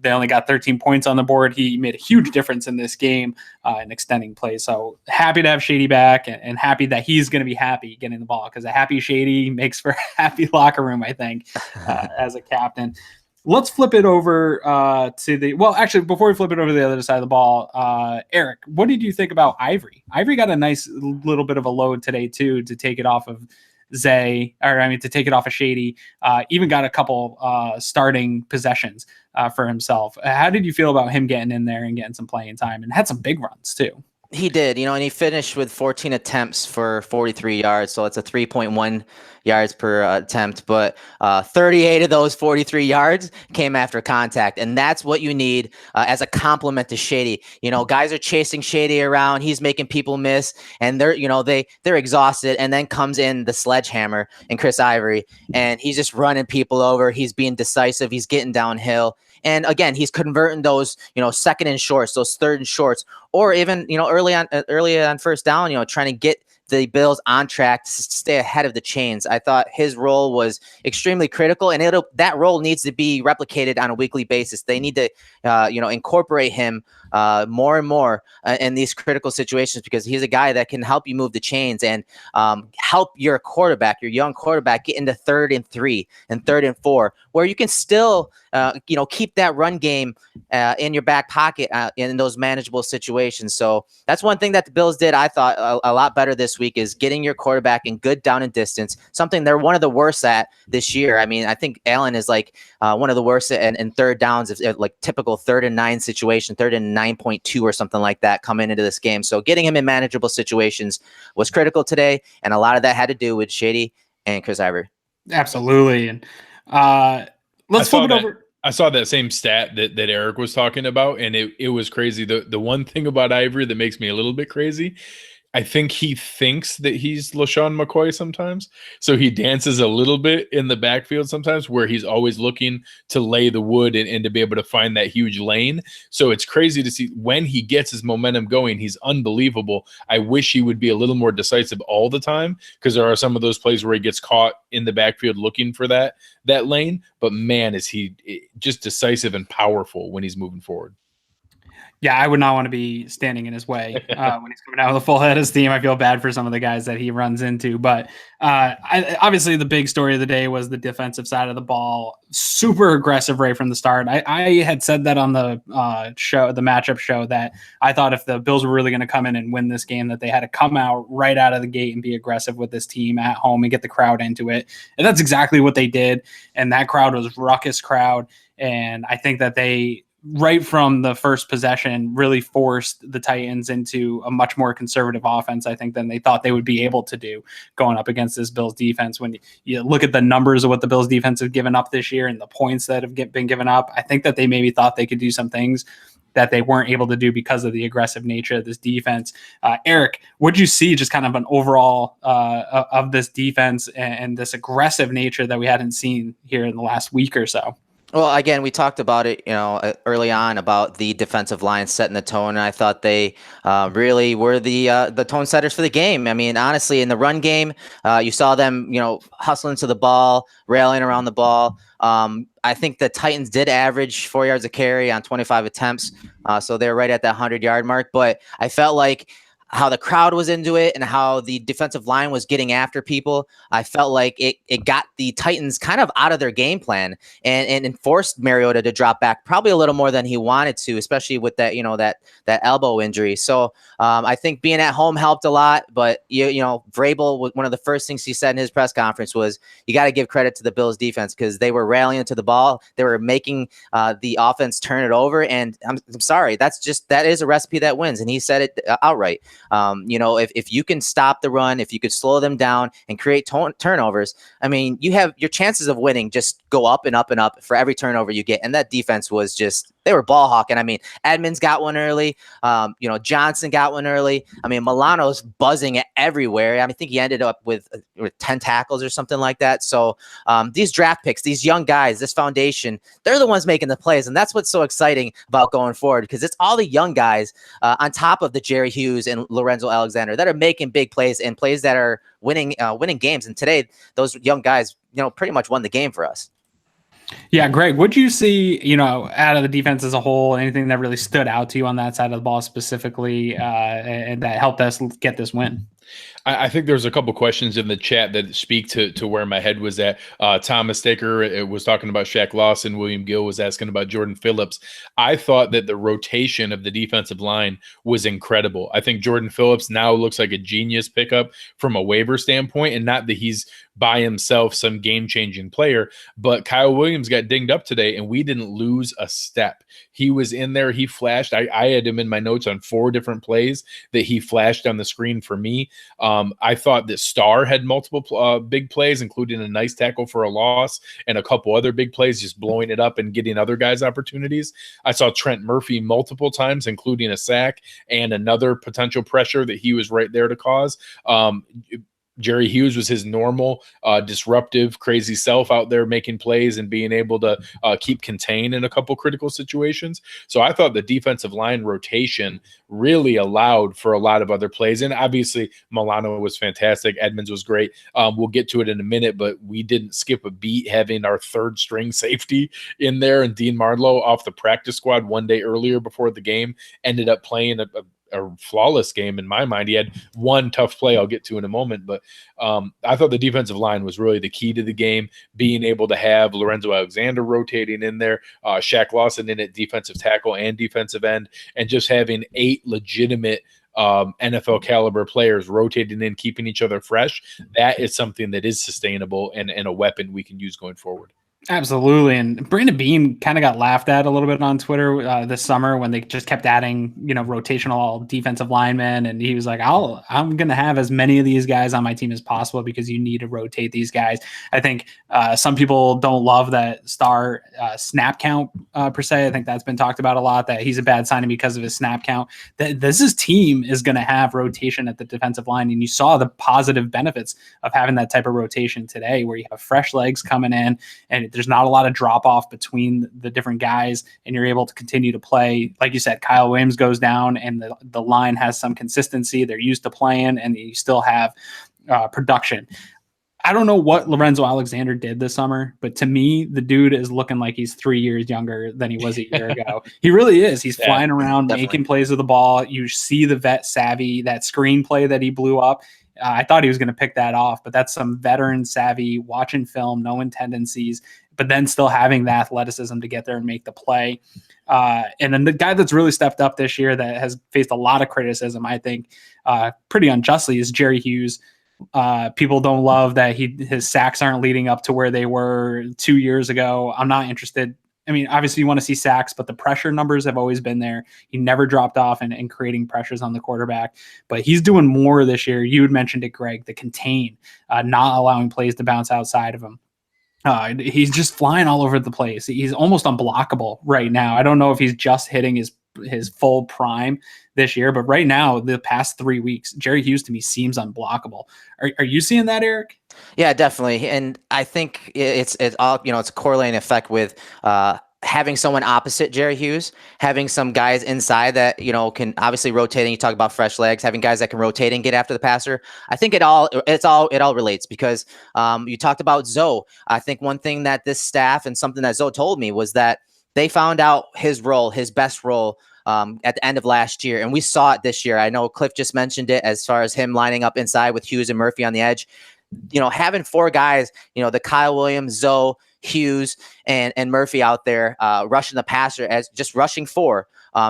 they only got 13 points on the board, he made a huge difference in this game in extending plays. So happy to have Shady back, and happy that he's going to be happy getting the ball, because a happy Shady makes for a happy locker room, I think, as a captain. Let's flip it over before we flip it over to the other side of the ball, Erik, what did you think about Ivory? Ivory got a nice little bit of a load today too, to take it off of to take it off of Shady. Even got a couple starting possessions for himself. How did you feel about him getting in there and getting some playing time, and had some big runs too? He did, and he finished with 14 attempts for 43 yards. So it's a 3.1 yards per attempt, but 38 of those 43 yards came after contact. And that's what you need as a compliment to Shady. Guys are chasing Shady around. He's making people miss, and they're exhausted. And then comes in the sledgehammer and Chris Ivory, and he's just running people over. He's being decisive. He's getting downhill. And again, he's converting those, second and shorts, those third and shorts, or even, early on first down, trying to get the Bills on track to stay ahead of the chains. I thought his role was extremely critical, and that role needs to be replicated on a weekly basis. They need to, incorporate him more and more in these critical situations, because he's a guy that can help you move the chains and help your quarterback, your young quarterback, get into 3rd and 3 and 3rd and 4, where you can still keep that run game in your back pocket in those manageable situations. So that's one thing that the Bills did, I thought, a lot better this week, is getting your quarterback in good down and distance, something they're one of the worst at this year. I mean, I think Elam is like one of the worst in third downs, like typical 3rd and 9 situation, 3rd and 9.2 or something like that coming into this game. So getting him in manageable situations was critical today, and a lot of that had to do with Shady and Chris Ivory. Absolutely. And let's flip it over. I saw that same stat that Erik was talking about, and it was crazy. The one thing about Ivory that makes me a little bit crazy, I think he thinks that he's LaShawn McCoy sometimes. So he dances a little bit in the backfield sometimes, where he's always looking to lay the wood and to be able to find that huge lane. So it's crazy to see when he gets his momentum going. He's unbelievable. I wish he would be a little more decisive all the time, because there are some of those plays where he gets caught in the backfield looking for that lane. But man, is he just decisive and powerful when he's moving forward. Yeah, I would not want to be standing in his way when he's coming out with a full head of steam. I feel bad for some of the guys that he runs into. But obviously, the big story of the day was the defensive side of the ball. Super aggressive right from the start. I had said that on the matchup show, that I thought if the Bills were really going to come in and win this game, that they had to come out right out of the gate and be aggressive with this team at home and get the crowd into it. And that's exactly what they did. And that crowd was ruckus crowd. And I think that they, right from the first possession, really forced the Titans into a much more conservative offense, I think, than they thought they would be able to do going up against this Bills defense. When you look at the numbers of what the Bills defense have given up this year and the points that have been given up, I think that they maybe thought they could do some things that they weren't able to do because of the aggressive nature of this defense. Erik, what did you see just kind of an overall of this defense and this aggressive nature that we hadn't seen here in the last week or so? Well, again, we talked about it, early on, about the defensive line setting the tone, and I thought they really were the tone setters for the game. I mean, honestly, in the run game, you saw them, hustling to the ball, railing around the ball. I think the Titans did average 4 yards a carry on 25 attempts, so they're right at that 100-yard mark. But I felt like how the crowd was into it and how the defensive line was getting after people, I felt like it got the Titans kind of out of their game plan and forced Mariota to drop back probably a little more than he wanted to, especially with that, that elbow injury. So I think being at home helped a lot, but Vrabel, one of the first things he said in his press conference was, you got to give credit to the Bills defense, because they were rallying to the ball. They were making the offense turn it over. And I'm sorry, that is a recipe that wins. And he said it outright. If you can stop the run, if you could slow them down and create turnovers, I mean, you have your chances of winning just go up and up and up for every turnover you get. And that defense was they were ball hawking. I mean, Edmonds got one early. Johnson got one early. I mean, Milano's buzzing everywhere. I think he ended up with 10 tackles or something like that. So these draft picks, these young guys, this foundation, they're the ones making the plays. And that's what's so exciting about going forward, because it's all the young guys on top of the Jerry Hughes and Lorenzo Alexander that are making big plays and plays that are winning games. And today, those young guys, pretty much won the game for us. Yeah, Greg, what'd you see, out of the defense as a whole? Anything that really stood out to you on that side of the ball specifically, and that helped us get this win? I think there's a couple questions in the chat that speak to where my head was at. Thomas Staker was talking about Shaq Lawson. William Gill was asking about Jordan Phillips. I thought that the rotation of the defensive line was incredible. I think Jordan Phillips now looks like a genius pickup from a waiver standpoint, and not that he's by himself some game-changing player, but Kyle Williams got dinged up today, and we didn't lose a step. He was in there. He flashed. I had him in my notes on 4 different plays that he flashed on the screen for me. I thought that Starr had multiple big plays, including a nice tackle for a loss and a couple other big plays, just blowing it up and getting other guys opportunities. I saw Trent Murphy multiple times, including a sack and another potential pressure that he was right there to cause. Jerry Hughes was his normal, disruptive, crazy self out there making plays and being able to keep contained in a couple critical situations. So I thought the defensive line rotation really allowed for a lot of other plays. And obviously, Milano was fantastic. Edmonds was great. We'll get to it in a minute, but we didn't skip a beat having our third string safety in there. And Dean Marlowe off the practice squad one day earlier before the game ended up playing a flawless game in my mind. He had one tough play I'll get to in a moment, but I thought the defensive line was really the key to the game, being able to have Lorenzo Alexander rotating in there, Shaq Lawson in at defensive tackle and defensive end, and just having 8 legitimate NFL caliber players rotating in, keeping each other fresh. That is something that is sustainable and a weapon we can use going forward. Absolutely. And Brandon Beam kind of got laughed at a little bit on Twitter this summer when they just kept adding, rotational defensive linemen. And he was like, I'm going to have as many of these guys on my team as possible because you need to rotate these guys. I think some people don't love that star snap count per se. I think that's been talked about a lot, that he's a bad signing because of his snap count. This team is going to have rotation at the defensive line. And you saw the positive benefits of having that type of rotation today, where you have fresh legs coming in and there's not a lot of drop off between the different guys, and you're able to continue to play. Like you said, Kyle Williams goes down and the line has some consistency. They're used to playing, and you still have production. I don't know what Lorenzo Alexander did this summer, but to me, the dude is looking like he's 3 years younger than he was a year ago. He really is. He's flying around, definitely making plays with the ball. You see the vet savvy, that screenplay that he blew up. I thought he was going to pick that off, but that's some veteran savvy, watching film, knowing tendencies, but then still having the athleticism to get there and make the play. And then the guy that's really stepped up this year that has faced a lot of criticism, I think, pretty unjustly, is Jerry Hughes. People don't love that his sacks aren't leading up to where they were 2 years ago. I'm not interested. I mean, obviously you want to see sacks, but the pressure numbers have always been there. He never dropped off in creating pressures on the quarterback, but he's doing more this year. You had mentioned it, Greg, the contain, not allowing plays to bounce outside of him. He's just flying all over the place. He's almost unblockable right now. I don't know if he's just hitting his full prime this year, but right now, the past 3 weeks, Jerry Hughes to me seems unblockable. Are you seeing that, Erik? Yeah, definitely. And I think it's all, it's a correlating effect with having someone opposite Jerry Hughes, having some guys inside that, can obviously rotate. And you talk about fresh legs, having guys that can rotate and get after the passer. I think it all relates, because you talked about Zoe. I think one thing that this staff, and something that Zoe told me, was that they found out his best role at the end of last year. And we saw it this year. I know Cliff just mentioned it as far as him lining up inside with Hughes and Murphy on the edge. Having 4 guys, the Kyle Williams, Zoe, Hughes, and Murphy out there rushing the passer, as just rushing 4,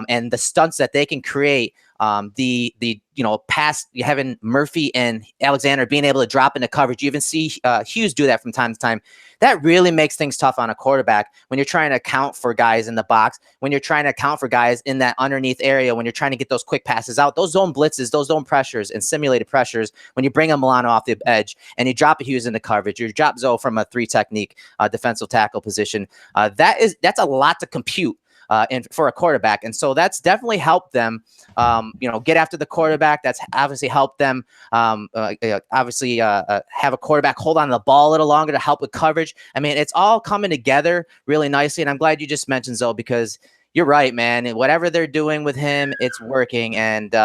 and the stunts that they can create, the pass, having Murphy and Alexander being able to drop into coverage. You even see Hughes do that from time to time. That really makes things tough on a quarterback when you're trying to account for guys in the box, when you're trying to account for guys in that underneath area, when you're trying to get those quick passes out, those zone blitzes, those zone pressures and simulated pressures. When you bring a Milano off the edge and you drop a Hughes into coverage, you drop Zoe from a 3 technique defensive tackle position, that's a lot to compute. And for a quarterback. And so that's definitely helped them, get after the quarterback. That's obviously helped them, have a quarterback hold on to the ball a little longer to help with coverage. I mean, it's all coming together really nicely. And I'm glad you just mentioned Zoe, because you're right, man. Whatever they're doing with him, it's working. And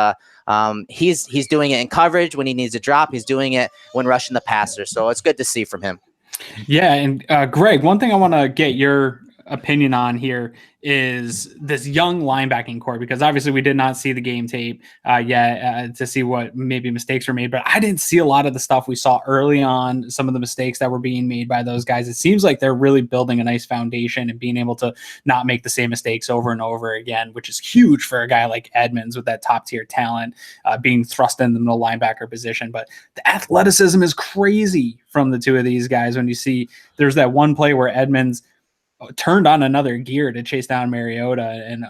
he's doing it in coverage when he needs to drop. He's doing it when rushing the passer. So it's good to see from him. Yeah. And Greg, one thing I want to get your opinion on here is this young linebacking core, because obviously we did not see the game tape yet to see what maybe mistakes were made, but I didn't see a lot of the stuff we saw early on, some of the mistakes that were being made by those guys. It seems like they're really building a nice foundation and being able to not make the same mistakes over and over again, which is huge for a guy like Edmonds with that top tier talent being thrust into the middle linebacker position. But the athleticism is crazy from the two of these guys. When you see there's that one play where Edmonds turned on another gear to chase down Mariota and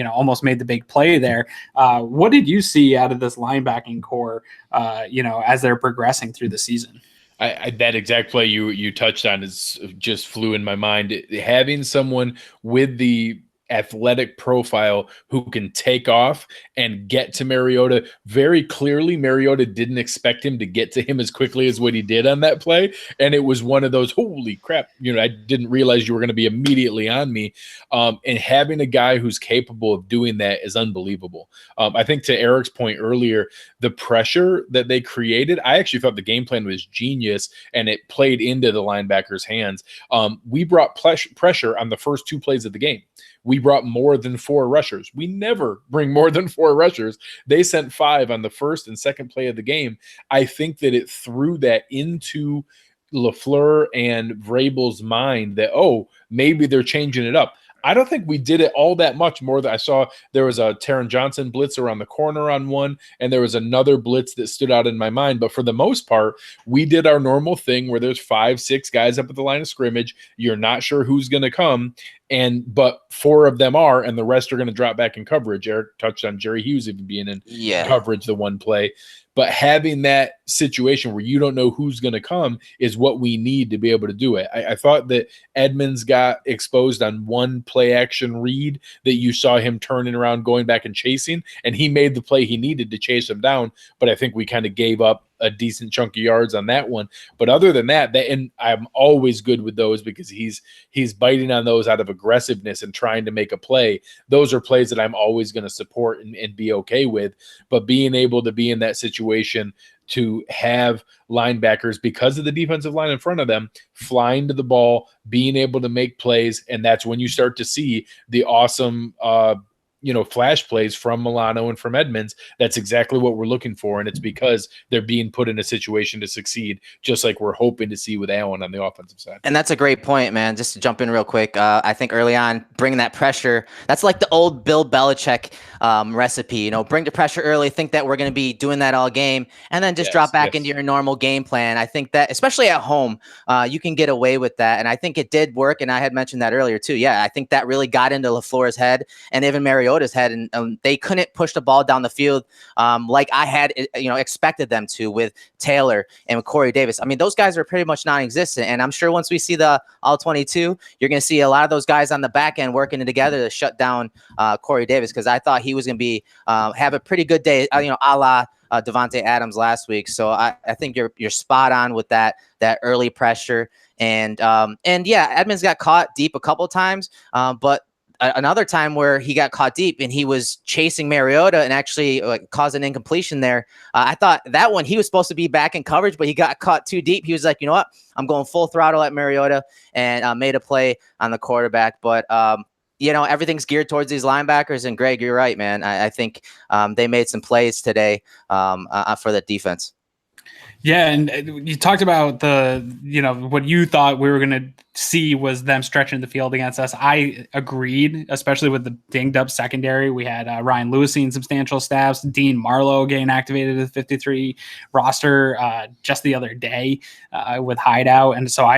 almost made the big play there. What did you see out of this linebacking core as they're progressing through the season? That exact play you touched on is just flew in my mind. Having someone with the athletic profile who can take off and get to Mariota very clearly. Mariota didn't expect him to get to him as quickly as what he did on that play. And it was one of those, holy crap, I didn't realize you were going to be immediately on me. And having a guy who's capable of doing that is unbelievable. I think to Erik's point earlier, the pressure that they created, I actually thought the game plan was genius and it played into the linebackers' hands. We brought pressure on the first 2 plays of the game. We brought more than 4 rushers. We never bring more than 4 rushers. They sent 5 on the first and second play of the game. I think that it threw that into LaFleur and Vrabel's mind that, maybe they're changing it up. I don't think we did it all that much more. Than I saw there was a Taron Johnson blitz around the corner on one, and there was another blitz that stood out in my mind. But for the most part, we did our normal thing where there's 5, 6 guys up at the line of scrimmage. You're not sure who's going to come, but 4 of them are, and the rest are going to drop back in coverage. Erik touched on Jerry Hughes even being in coverage the one play. But having that situation where you don't know who's going to come is what we need to be able to do it. I thought that Edmonds got exposed on one play action read that you saw him turning around, going back and chasing, and he made the play he needed to chase him down. But I think we kind of gave up a decent chunk of yards on that one. But other than that, and I'm always good with those because he's biting on those out of aggressiveness and trying to make a play. Those are plays that I'm always going to support and be okay with. But being able to be in that situation to have linebackers, because of the defensive line in front of them, flying to the ball, being able to make plays, and that's when you start to see the awesome flash plays from Milano and from Edmonds. That's exactly what we're looking for, and it's because they're being put in a situation to succeed, just like we're hoping to see with Allen on the offensive side. And that's a great point, man. Just to jump in real quick, I think early on, bringing that pressure, that's like the old Bill Belichick recipe. Bring the pressure early, think that we're going to be doing that all game, and then just drop back into your normal game plan. I think that, especially at home, you can get away with that, and I think it did work, and I had mentioned that earlier too. Yeah, I think that really got into LaFleur's head and even Mariota's head, and they couldn't push the ball down the field like I had expected them to with Taylor and with Corey Davis. I mean, those guys are pretty much non-existent, and I'm sure once we see the all-22, you're going to see a lot of those guys on the back end working together to shut down Corey Davis, because I thought he was going to be have a pretty good day, a la Devontae Adams last week. So I think you're spot on with that early pressure, and yeah, Edmonds got caught deep a couple of times, but another time where he got caught deep and he was chasing Mariota and actually caused an incompletion there. I thought that one, he was supposed to be back in coverage, but he got caught too deep. He was like, you know what, I'm going full throttle at Mariota, and made a play on the quarterback. But everything's geared towards these linebackers. And Greg, you're right, man. I think they made some plays today for the defense. Yeah, and you talked about what you thought we were going to see was them stretching the field against us. I agreed, especially with the dinged up secondary. We had Ryan Lewis seeing substantial snaps, Dean Marlowe getting activated at the 53 roster just the other day with Hideout. And so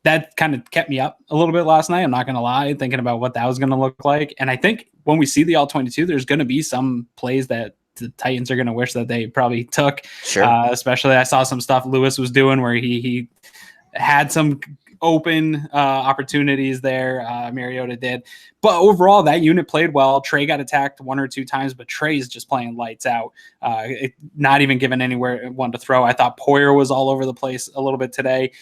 that kind of kept me up a little bit last night. I'm not going to lie, thinking about what that was going to look like. And I think when we see the all-22, there's going to be some plays that the Titans are going to wish that they probably took. Sure. Especially I saw some stuff Lewis was doing where he had some open opportunities there. Mariota did. But overall, that unit played well. Trey got attacked 1 or 2 times, but Trey's just playing lights out. Not even given anywhere one to throw. I thought Poyer was all over the place a little bit today.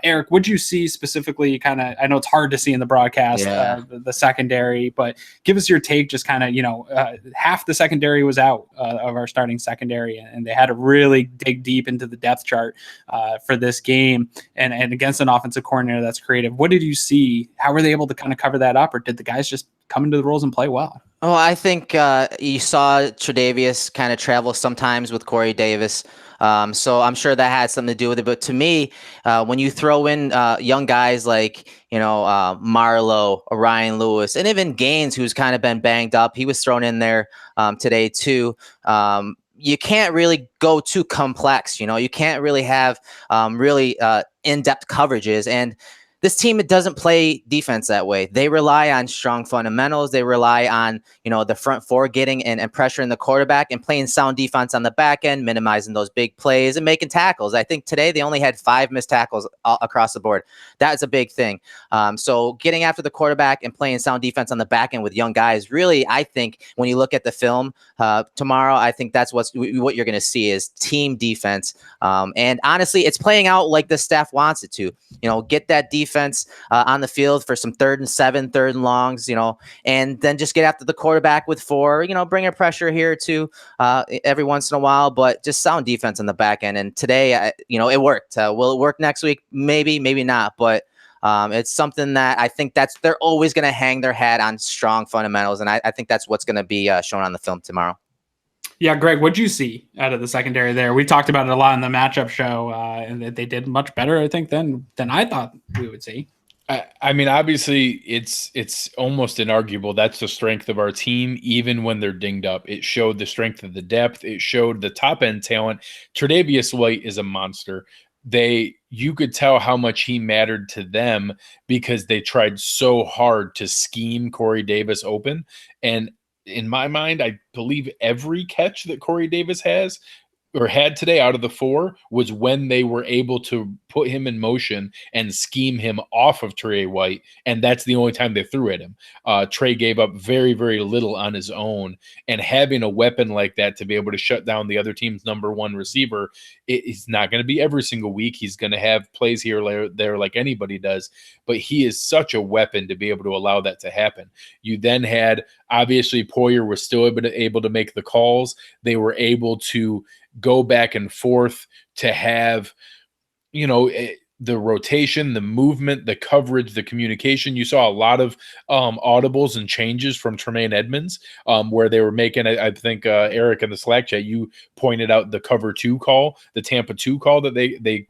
Erik, what'd you see specifically? I know it's hard to see in the broadcast, the secondary, but give us your take. Just half the secondary was out of our starting secondary, and they had to really dig deep into the depth chart for this game, and against an offensive coordinator that's creative. What did you see? How were they able to kind of cover that up, or did the guys just come into the roles and play well? Oh, I think you saw Tre'Davious kind of travel sometimes with Corey Davis. So I'm sure that had something to do with it. But to me, when you throw in young guys like, Marlowe, Ryan Lewis, and even Gaines, who's kind of been banged up, he was thrown in there today too. You can't really go too complex. You can't really have really in-depth coverages. And this team, it doesn't play defense that way. They rely on strong fundamentals. They rely on, the front four getting and pressuring the quarterback and playing sound defense on the back end, minimizing those big plays and making tackles. I think today they only had 5 missed tackles across the board. That's a big thing. So getting after the quarterback and playing sound defense on the back end with young guys, really, I think when you look at the film tomorrow, I think that's what you're going to see is team defense. And honestly, it's playing out like the staff wants it to. Get that defense on the field for some 3rd and 7, 3rd and longs, and then just get after the quarterback with 4, bring a pressure here too every once in a while, but just sound defense on the back end. And today, it worked. Will it work next week? Maybe not, but it's something that I think they're always going to hang their hat on strong fundamentals. And I think that's what's going to be shown on the film tomorrow. Yeah, Greg, what'd you see out of the secondary there? We talked about it a lot in the matchup show, and that they did much better, I think, than I thought we would see. I mean, obviously, it's almost inarguable. That's the strength of our team, even when they're dinged up. It showed the strength of the depth. It showed the top-end talent. Tre'Davious White is a monster. You could tell how much he mattered to them because they tried so hard to scheme Corey Davis open. And in my mind, I believe every catch that Corey Davis has or had today out of the 4 was when they were able to put him in motion and scheme him off of Trey White. And that's the only time they threw at him. Trey gave up very, very little on his own, and having a weapon like that to be able to shut down the other team's number 1 receiver, it's not going to be every single week. He's going to have plays here or there like anybody does, but he is such a weapon to be able to allow that to happen. You then had, obviously, Poyer was still able to make the calls. They were able to go back and forth to have, the rotation, the movement, the coverage, the communication. You saw a lot of audibles and changes from Tremaine Edmonds, where they were making, I think, Eric in the Slack chat, you pointed out the cover 2 call, the Tampa 2 call that they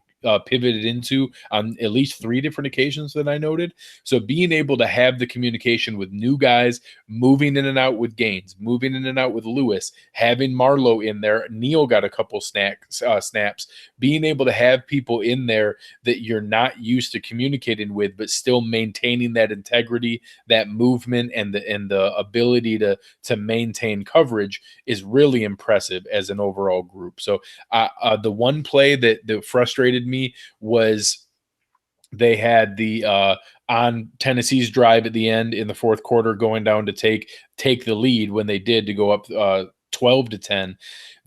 pivoted into on at least 3 different occasions that I noted. So being able to have the communication with new guys, moving in and out with Gaines, moving in and out with Lewis, having Marlowe in there, Neal got a couple snaps, being able to have people in there that you're not used to communicating with, but still maintaining that integrity, that movement, and the ability to maintain coverage is really impressive as an overall group. So the one play that frustrated me was they had the on Tennessee's drive at the end in the 4th quarter going down to take the lead when they did to go up 12-10.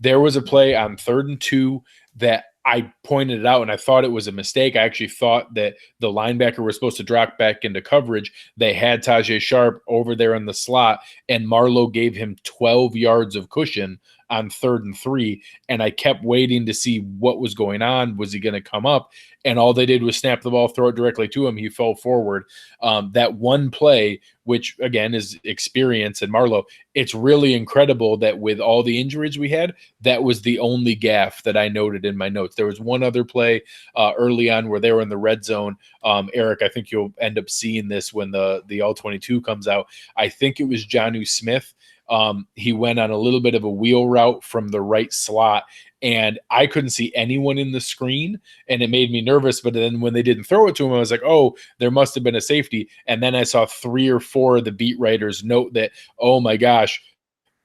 There was a play on 3rd and 2 that I pointed it out and I thought it was a mistake. I actually thought that the linebacker was supposed to drop back into coverage. They had Tajay Sharp over there in the slot, and Marlowe gave him 12 yards of cushion on 3rd and 3. And I kept waiting to see what was going on. Was he going to come up? And all they did was snap the ball, throw it directly to him. He fell forward. That one play, which again is experience and Marlowe, it's really incredible that with all the injuries we had, that was the only gaffe that I noted in my notes. There was one other play early on where they were in the red zone. Eric, I think you'll end up seeing this when the All-22 comes out. I think it was Jonnu Smith. He went on a little bit of a wheel route from the right slot, and I couldn't see anyone in the screen, and it made me nervous. But then when they didn't throw it to him, I was like, oh, there must have been a safety. And then I saw 3 or 4 of the beat writers note that, oh my gosh,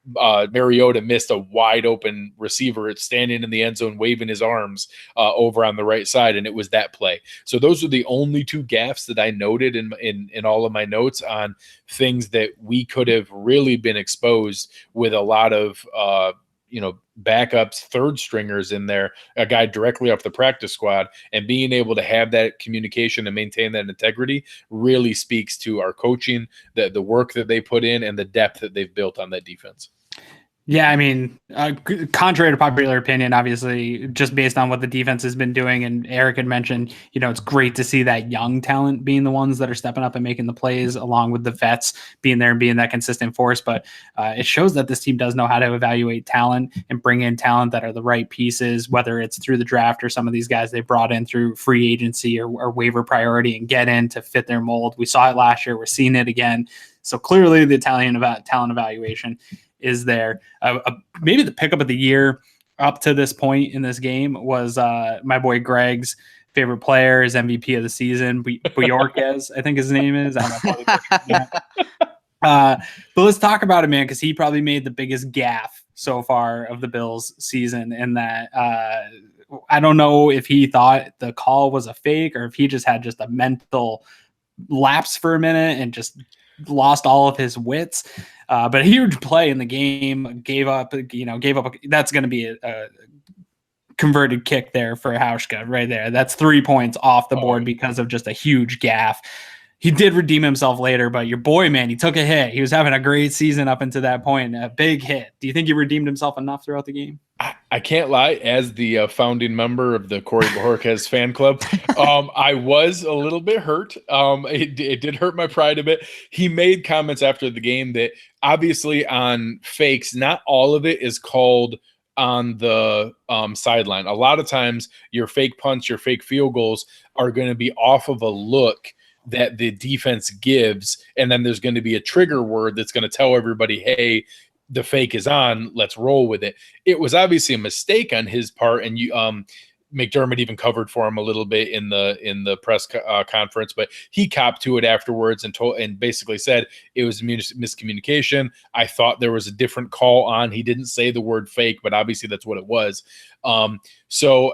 Mariota missed a wide open receiver. It's standing in the end zone, waving his arms over on the right side. And it was that play. So those are the only 2 gaffes that I noted in all of my notes on things that we could have really been exposed with a lot of, backups, third stringers in there, a guy directly off the practice squad, and being able to have that communication and maintain that integrity really speaks to our coaching, the work that they put in, and the depth that they've built on that defense. Yeah, I mean, contrary to popular opinion, obviously, just based on what the defense has been doing, and Eric had mentioned, it's great to see that young talent being the ones that are stepping up and making the plays, along with the vets being there and being that consistent force. But it shows that this team does know how to evaluate talent and bring in talent that are the right pieces, whether it's through the draft or some of these guys they brought in through free agency or waiver priority and get in to fit their mold. We saw it last year. We're seeing it again. So clearly the talent evaluation is there. Maybe the pickup of the year up to this point in this game was my boy Greg's favorite player, his MVP of the season, Bojorquez, I think his name is. I don't know. But let's talk about it, man, because he probably made the biggest gaffe so far of the Bills season in that I don't know if he thought the call was a fake or if he just had just a mental lapse for a minute and just lost all of his wits. But a huge play in the game, gave up. That's going to be a converted kick there for Hauschka right there. That's 3 points off the board because of just a huge gaffe. He did redeem himself later, but your boy, man, he took a hit. He was having a great season up until that point, a big hit. Do you think he redeemed himself enough throughout the game? I can't lie. As the founding member of the Corey Bojorquez fan club, I was a little bit hurt. It did hurt my pride a bit. He made comments after the game that obviously on fakes, not all of it is called on the sideline. A lot of times your fake punts, your fake field goals are going to be off of a look that the defense gives, and then there's going to be a trigger word that's going to tell everybody, hey, the fake is on, let's roll with it. It was obviously a mistake on his part, and you McDermott even covered for him a little bit in the press conference, but he copped to it afterwards and basically said it was miscommunication. I thought there was a different call on. He didn't say the word fake, but obviously that's what it was. So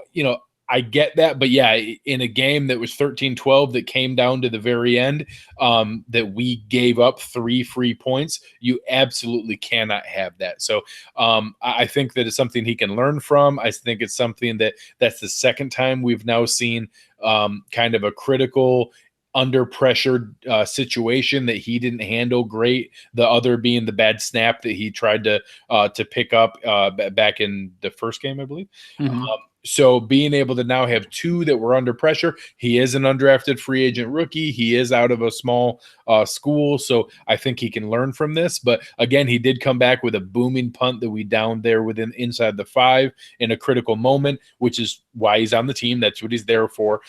I get that, but yeah, in a game that was 13-12 that came down to the very end, that we gave up 3 free points, you absolutely cannot have that. So I think that it's something he can learn from. I think it's something that's the second time we've now seen kind of a critical under pressure situation that he didn't handle great. The other being the bad snap that he tried to pick up back in the first game, I believe. Mm-hmm. So being able to now have 2 that were under pressure, he is an undrafted free agent rookie. He is out of a small school. So I think he can learn from this. But again, he did come back with a booming punt that we downed there inside the 5 in a critical moment, which is why he's on the team. That's what he's there for.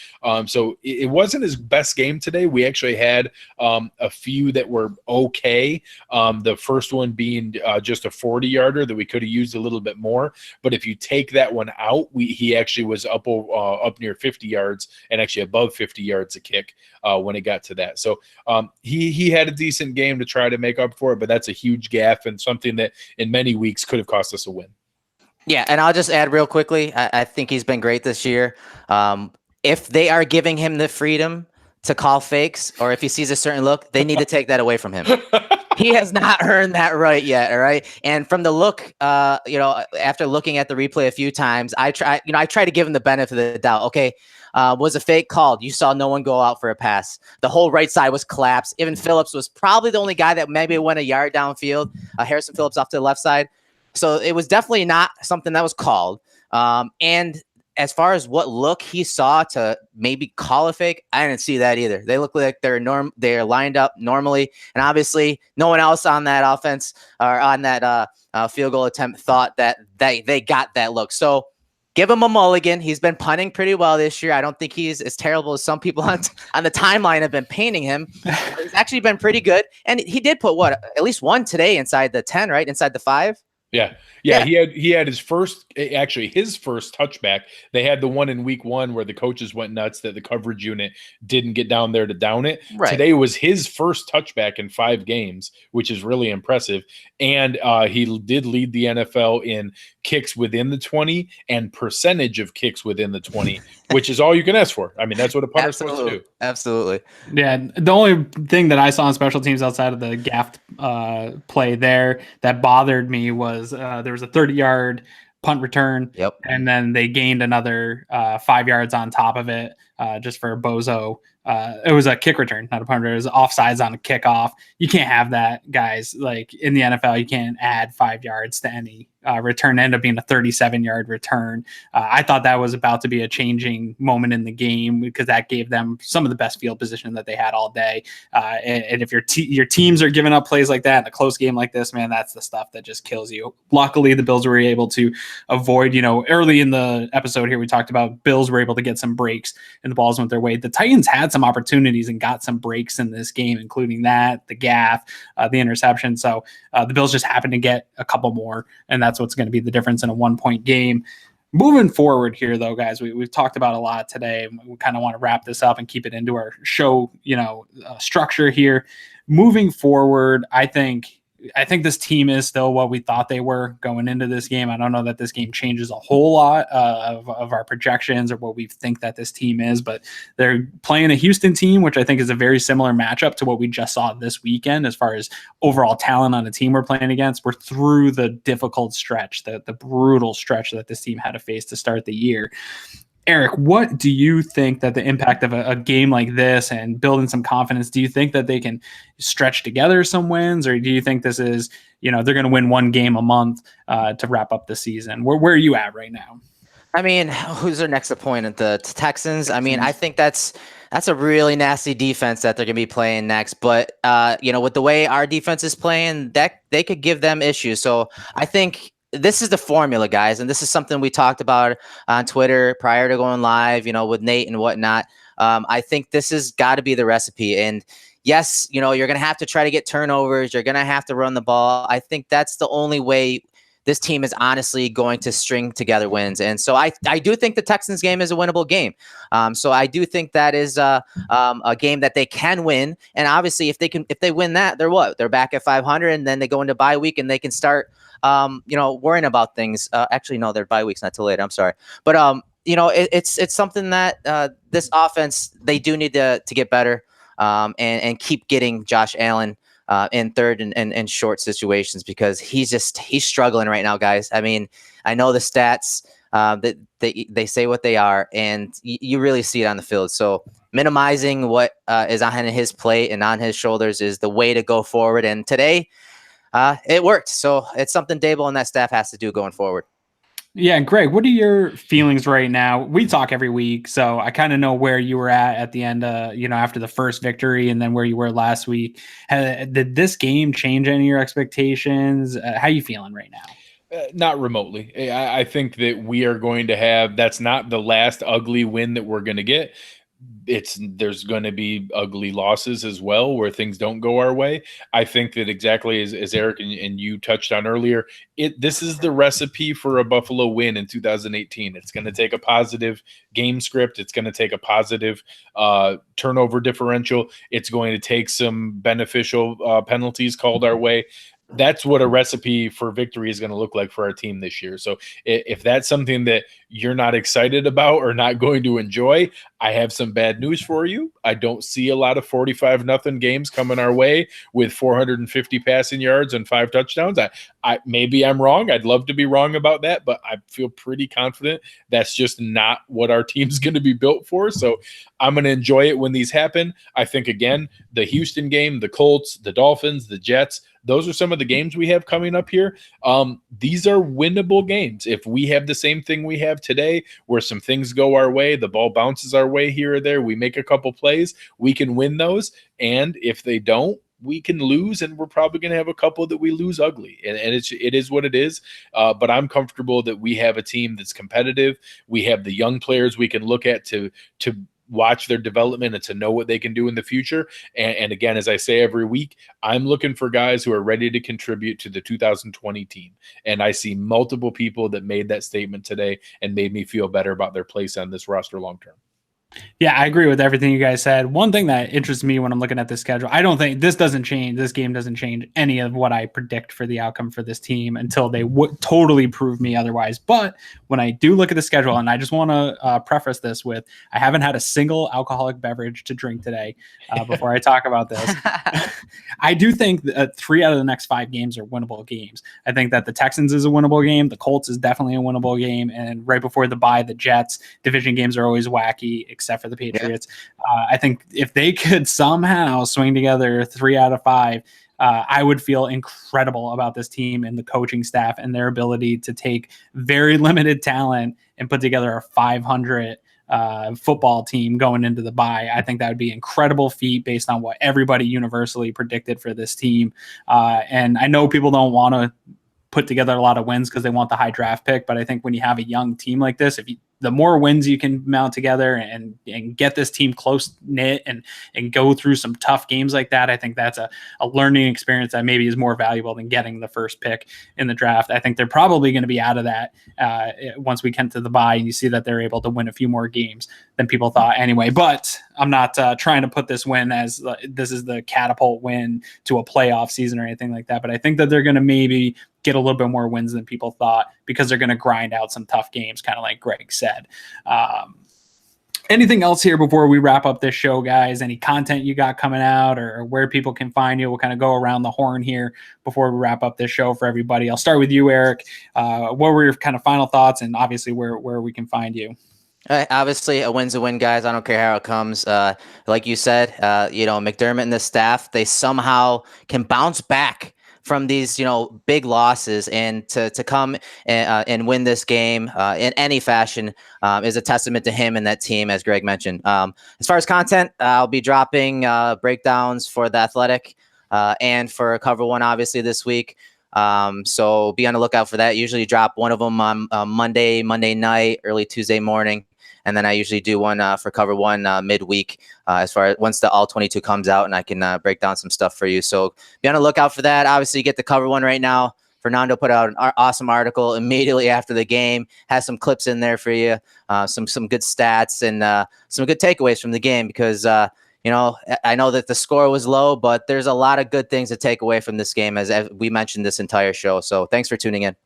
So it wasn't his best game today. We actually had a few that were okay. The first one being just a 40-yarder that we could have used a little bit more. But if you take that one out, he actually was up near 50 yards and actually above 50 yards a kick when it got to that. So he had a decent game to try to make up for it, but that's a huge gaffe and something that in many weeks could have cost us a win. Yeah, and I'll just add real quickly, I think he's been great this year. If they are giving him the freedom to call fakes, or if he sees a certain look, they need to take that away from him. He has not earned that right yet. All right. And from the look, after looking at the replay a few times, I try to give him the benefit of the doubt. Okay. Was a fake called? You saw no one go out for a pass. The whole right side was collapsed. Even Phillips was probably the only guy that maybe went a yard downfield. Harrison Phillips off to the left side. So it was definitely not something that was called. And as far as what look he saw to maybe call a fake, I didn't see that either. They look like they're lined up normally, and obviously no one else on that offense or on that field goal attempt thought that they got that look. So give him a mulligan. He's been punting pretty well this year. I don't think he's as terrible as some people on the timeline have been painting him. He's actually been pretty good, and he did put at least one today inside the 10, right? Inside the 5. Yeah. He had his first touchback. They had the one in week 1 where the coaches went nuts that the coverage unit didn't get down there to down it. Right. Today was his first touchback in 5 games, which is really impressive. And he did lead the NFL in kicks within the 20 and percentage of kicks within the 20, which is all you can ask for. I mean, that's what a punter's supposed to do. Absolutely. Yeah. The only thing that I saw on special teams outside of the gaffed play there that bothered me was there was a 30-yard punt return. Yep. And then they gained another 5 yards on top of it just for a bozo. It was a kick return, not a punt return. It was offsides on a kickoff. You can't have that, guys. Like in the NFL, you can't add 5 yards to any return. It ended up being a 37-yard return. I thought that was about to be a changing moment in the game because that gave them some of the best field position that they had all day. And if your teams are giving up plays like that in a close game like this, man, that's the stuff that just kills you. Luckily, the Bills were able to avoid, early in the episode here, we talked about Bills were able to get some breaks and the balls went their way. The Titans had some opportunities and got some breaks in this game, including that, the gaff, the interception. So the Bills just happened to get a couple more, and that's what's going to be the difference in a 1-point game. Moving forward here, though, guys, we've talked about a lot today. We kind of want to wrap this up and keep it into our show, structure here. Moving forward, I think this team is still what we thought they were going into this game. I don't know that this game changes a whole lot of our projections or what we think that this team is, but they're playing a Houston team, which I think is a very similar matchup to what we just saw this weekend as far as overall talent on the team we're playing against. We're through the difficult stretch, the brutal stretch that this team had to face to start the year. Erik, what do you think that the impact of a game like this and building some confidence, do you think that they can stretch together some wins, or do you think this is, they're going to win one game a month to wrap up the season? Where are you at right now? I mean, who's their next opponent? The Texans? I mean, I think that's a really nasty defense that they're going to be playing next. But, with the way our defense is playing, that they could give them issues. So I think this is the formula, guys, and this is something we talked about on Twitter prior to going live, with Nate and whatnot. I think this has got to be the recipe. And yes, you're going to have to try to get turnovers. You're going to have to run the ball. I think that's the only way this team is honestly going to string together wins. And so I do think the Texans game is a winnable game. So I do think that is a game that they can win. And obviously if they win that, they're back at 500, and then they go into bye week and they can start, worrying about things. Actually, no, their bye week's not till later. I'm sorry. But, it's something that this offense, they do need to get better and keep getting Josh Allen in third and short situations, because he's struggling right now, guys. I mean, I know the stats that they say what they are, and you really see it on the field. So minimizing what is on his plate and on his shoulders is the way to go forward. And today it worked. So it's something Dable and that staff has to do going forward. Yeah, Greg, what are your feelings right now? We talk every week, so I kind of know where you were at the end, after the first victory, and then where you were last week. Did this game change any of your expectations? How are you feeling right now? Not remotely. I think that we are going to have, that's not the last ugly win that we're going to get. There's going to be ugly losses as well where things don't go our way. I think that exactly as Erik and you touched on earlier, this is the recipe for a Buffalo win in 2018. It's going to take a positive game script. It's going to take a positive turnover differential. It's going to take some beneficial penalties called our way. That's what a recipe for victory is going to look like for our team this year. So if that's something that you're not excited about or not going to enjoy, I have some bad news for you. I don't see a lot of 45-0 games coming our way with 450 passing yards and 5 touchdowns. I maybe I'm wrong. I'd love to be wrong about that, but I feel pretty confident that's just not what our team's going to be built for. So I'm going to enjoy it when these happen. I think, again, the Houston game, the Colts, the Dolphins, the Jets, those are some of the games we have coming up here. These are winnable games. If we have the same thing we have today, where some things go our way, the ball bounces our way here or there, we make a couple plays, we can win those. And if they don't, we can lose, and we're probably going to have a couple that we lose ugly. And it is what it is. But I'm comfortable that we have a team that's competitive. We have the young players we can look at to watch their development and to know what they can do in the future. And again, as I say every week, I'm looking for guys who are ready to contribute to the 2020 team. And I see multiple people that made that statement today and made me feel better about their place on this roster long-term. Yeah, I agree with everything you guys said. One thing that interests me when I'm looking at this schedule, I don't think this game doesn't change any of what I predict for the outcome for this team until they totally prove me otherwise. But when I do look at the schedule, and I just want to preface this with, I haven't had a single alcoholic beverage to drink today before I talk about this. I do think that 3 out of the next 5 games are winnable games. I think that the Texans is a winnable game. The Colts is definitely a winnable game. And right before the bye, the Jets, division games are always wacky, except for the Patriots. Yeah. I think if they could somehow swing together 3 out of 5, I would feel incredible about this team and the coaching staff and their ability to take very limited talent and put together a 500 football team going into the bye. I think that would be an incredible feat based on what everybody universally predicted for this team. And I know people don't want to put together a lot of wins because they want the high draft pick, but I think when you have a young team like this, if the more wins you can mount together and get this team close knit and go through some tough games like that, I think that's a learning experience that maybe is more valuable than getting the first pick in the draft. I think they're probably going to be out of that once we get to the bye and you see that they're able to win a few more games than people thought anyway. But I'm not trying to put this win as this is the catapult win to a playoff season or anything like that. But I think that they're going to maybe get a little bit more wins than people thought because they're going to grind out some tough games, kind of like Greg said. Anything else here before we wrap up this show, guys? Any content you got coming out or where people can find you? We'll kind of go around the horn here before we wrap up this show for everybody. I'll start with you, Erik. What were your kind of final thoughts and obviously where we can find you? Obviously, a win's a win, guys. I don't care how it comes. Like you said, McDermott and the staff, they somehow can bounce back from these, big losses, and to come and win this game in any fashion is a testament to him and that team, as Greg mentioned. As far as content, I'll be dropping breakdowns for The Athletic and for Cover One, obviously, this week. So be on the lookout for that. Usually drop one of them on Monday night, early Tuesday morning. And then I usually do one for Cover One midweek as far as once the All 22 comes out, and I can break down some stuff for you. So be on the lookout for that. Obviously, you get the Cover One right now. Fernando put out an awesome article immediately after the game, has some clips in there for you, some good stats and some good takeaways from the game because, I know that the score was low, but there's a lot of good things to take away from this game, as we mentioned this entire show. So thanks for tuning in.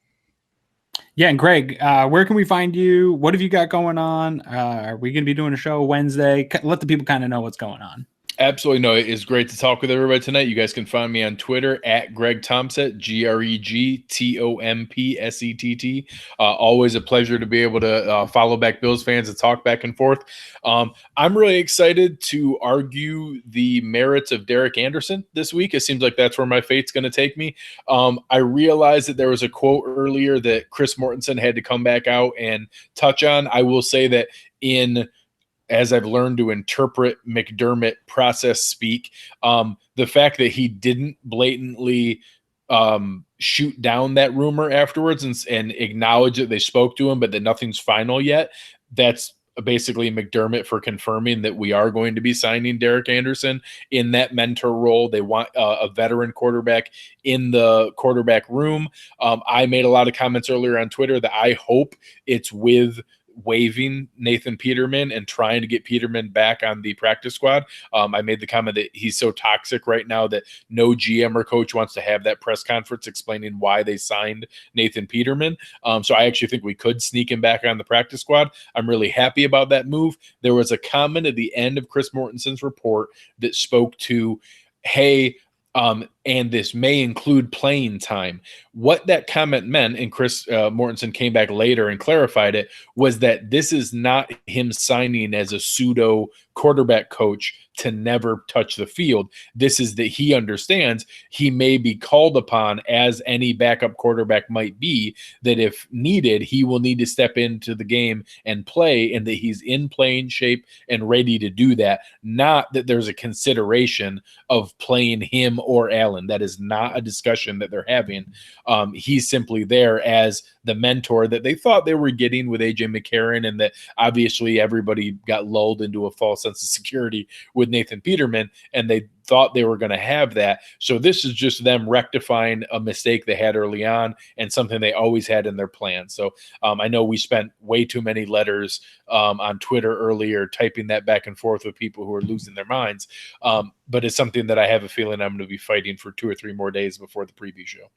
Yeah, and Greg, where can we find you? What have you got going on? Are we going to be doing a show Wednesday? Let the people kind of know what's going on. Absolutely. No, it is great to talk with everybody tonight. You guys can find me on Twitter at Greg Tompsett, GregTompsett. Always a pleasure to be able to follow back Bills fans and talk back and forth. I'm really excited to argue the merits of Derek Anderson this week. It seems like that's where my fate's going to take me. I realized that there was a quote earlier that Chris Mortensen had to come back out and touch on. I will say that as I've learned to interpret McDermott process speak, the fact that he didn't blatantly shoot down that rumor afterwards and acknowledge that they spoke to him, but that nothing's final yet, that's basically McDermott for confirming that we are going to be signing Derek Anderson in that mentor role. They want a veteran quarterback in the quarterback room. I made a lot of comments earlier on Twitter that I hope it's with waiving Nathan Peterman and trying to get Peterman back on the practice squad. I made the comment that he's so toxic right now that no GM or coach wants to have that press conference explaining why they signed Nathan Peterman. So I actually think we could sneak him back on the practice squad. I'm really happy about that move. There was a comment at the end of Chris Mortensen's report that spoke to, hey, and this may include playing time. What that comment meant, and Chris Mortensen came back later and clarified it, was that this is not him signing as a pseudo quarterback coach to never touch the field. This is that he understands he may be called upon, as any backup quarterback might be, that if needed, he will need to step into the game and play, and that he's in playing shape and ready to do that. Not that there's a consideration of playing him or Allen. That is not a discussion that they're having. He's simply there as the mentor that they thought they were getting with AJ McCarron, and that obviously everybody got lulled into a false sense of security with Nathan Peterman, and they thought they were going to have that. So this is just them rectifying a mistake they had early on and something they always had in their plan. So I know we spent way too many letters on Twitter earlier typing that back and forth with people who are losing their minds. But it's something that I have a feeling I'm going to be fighting for 2 or 3 more days before the preview show.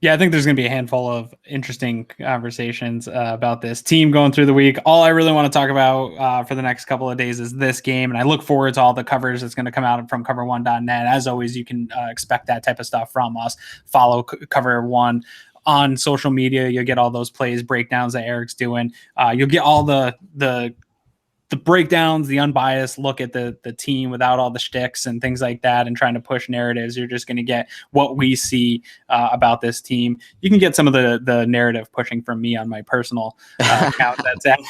Yeah, I think there's going to be a handful of interesting conversations about this team going through the week. All I really want to talk about for the next couple of days is this game, and I look forward to all the coverage that's going to come out from cover1.net. As always, you can expect that type of stuff from us. Follow Cover One on social media. You'll get all those plays, breakdowns that Erik's doing. You'll get all the breakdowns, the unbiased look at the team without all the shticks and things like that and trying to push narratives. You're just going to get what we see about this team. You can get some of the narrative pushing from me on my personal account. That's at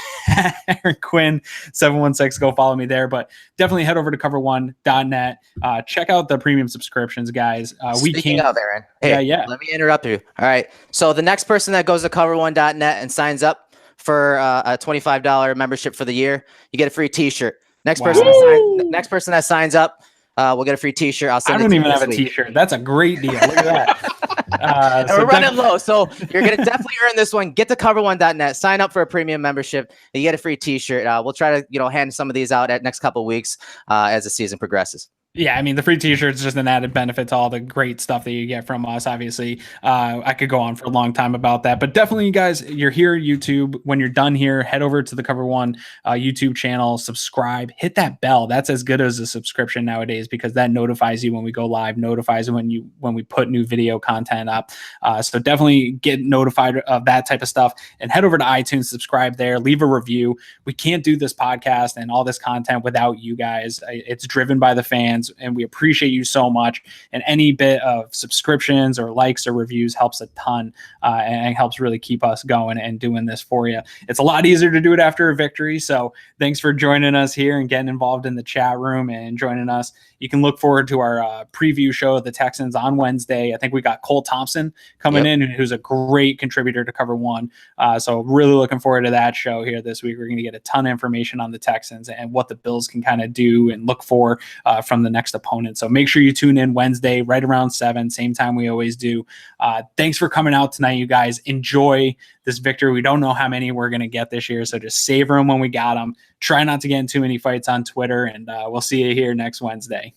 Aaron Quinn 716. Go follow me there. But definitely head over to cover1.net. Check out the premium subscriptions, guys. Speaking of, Aaron, hey, yeah. Let me interrupt you. All right. So the next person that goes to cover1.net and signs up for a $25 membership for the year, you get a free T-shirt. Next Wow. person that signs up, we'll get a free T-shirt. I'll send I it don't to you even have this a week. T-shirt. That's a great deal. Look at that. And we're running low, so you're going to definitely earn this one. Get to cover1.net, sign up for a premium membership, and you get a free T-shirt. We'll try to hand some of these out at next couple of weeks as the season progresses. Yeah, I mean, the free T-shirt is just an added benefit to all the great stuff that you get from us. Obviously, I could go on for a long time about that, but definitely, you guys, you're here at YouTube. When you're done here, head over to the Cover One YouTube channel, subscribe, hit that bell. That's as good as a subscription nowadays because that notifies you when we go live, notifies you when we put new video content up. So definitely get notified of that type of stuff and head over to iTunes, subscribe there, leave a review. We can't do this podcast and all this content without you guys. It's driven by the fans. And we appreciate you so much. And any bit of subscriptions or likes or reviews helps a ton and helps really keep us going and doing this for you. It's a lot easier to do it after a victory. So thanks for joining us here and getting involved in the chat room and joining us. You can look forward to our preview show of the Texans on Wednesday. I think we got Cole Thompson coming in, who's a great contributor to Cover One. So really looking forward to that show here this week. We're going to get a ton of information on the Texans and what the Bills can kind of do and look for from the next opponent. So make sure you tune in Wednesday right around 7, same time we always do. Thanks for coming out tonight, you guys. Enjoy this victory. We don't know how many we're going to get this year, so just savor them when we got them. Try not to get in too many fights on Twitter, and we'll see you here next Wednesday.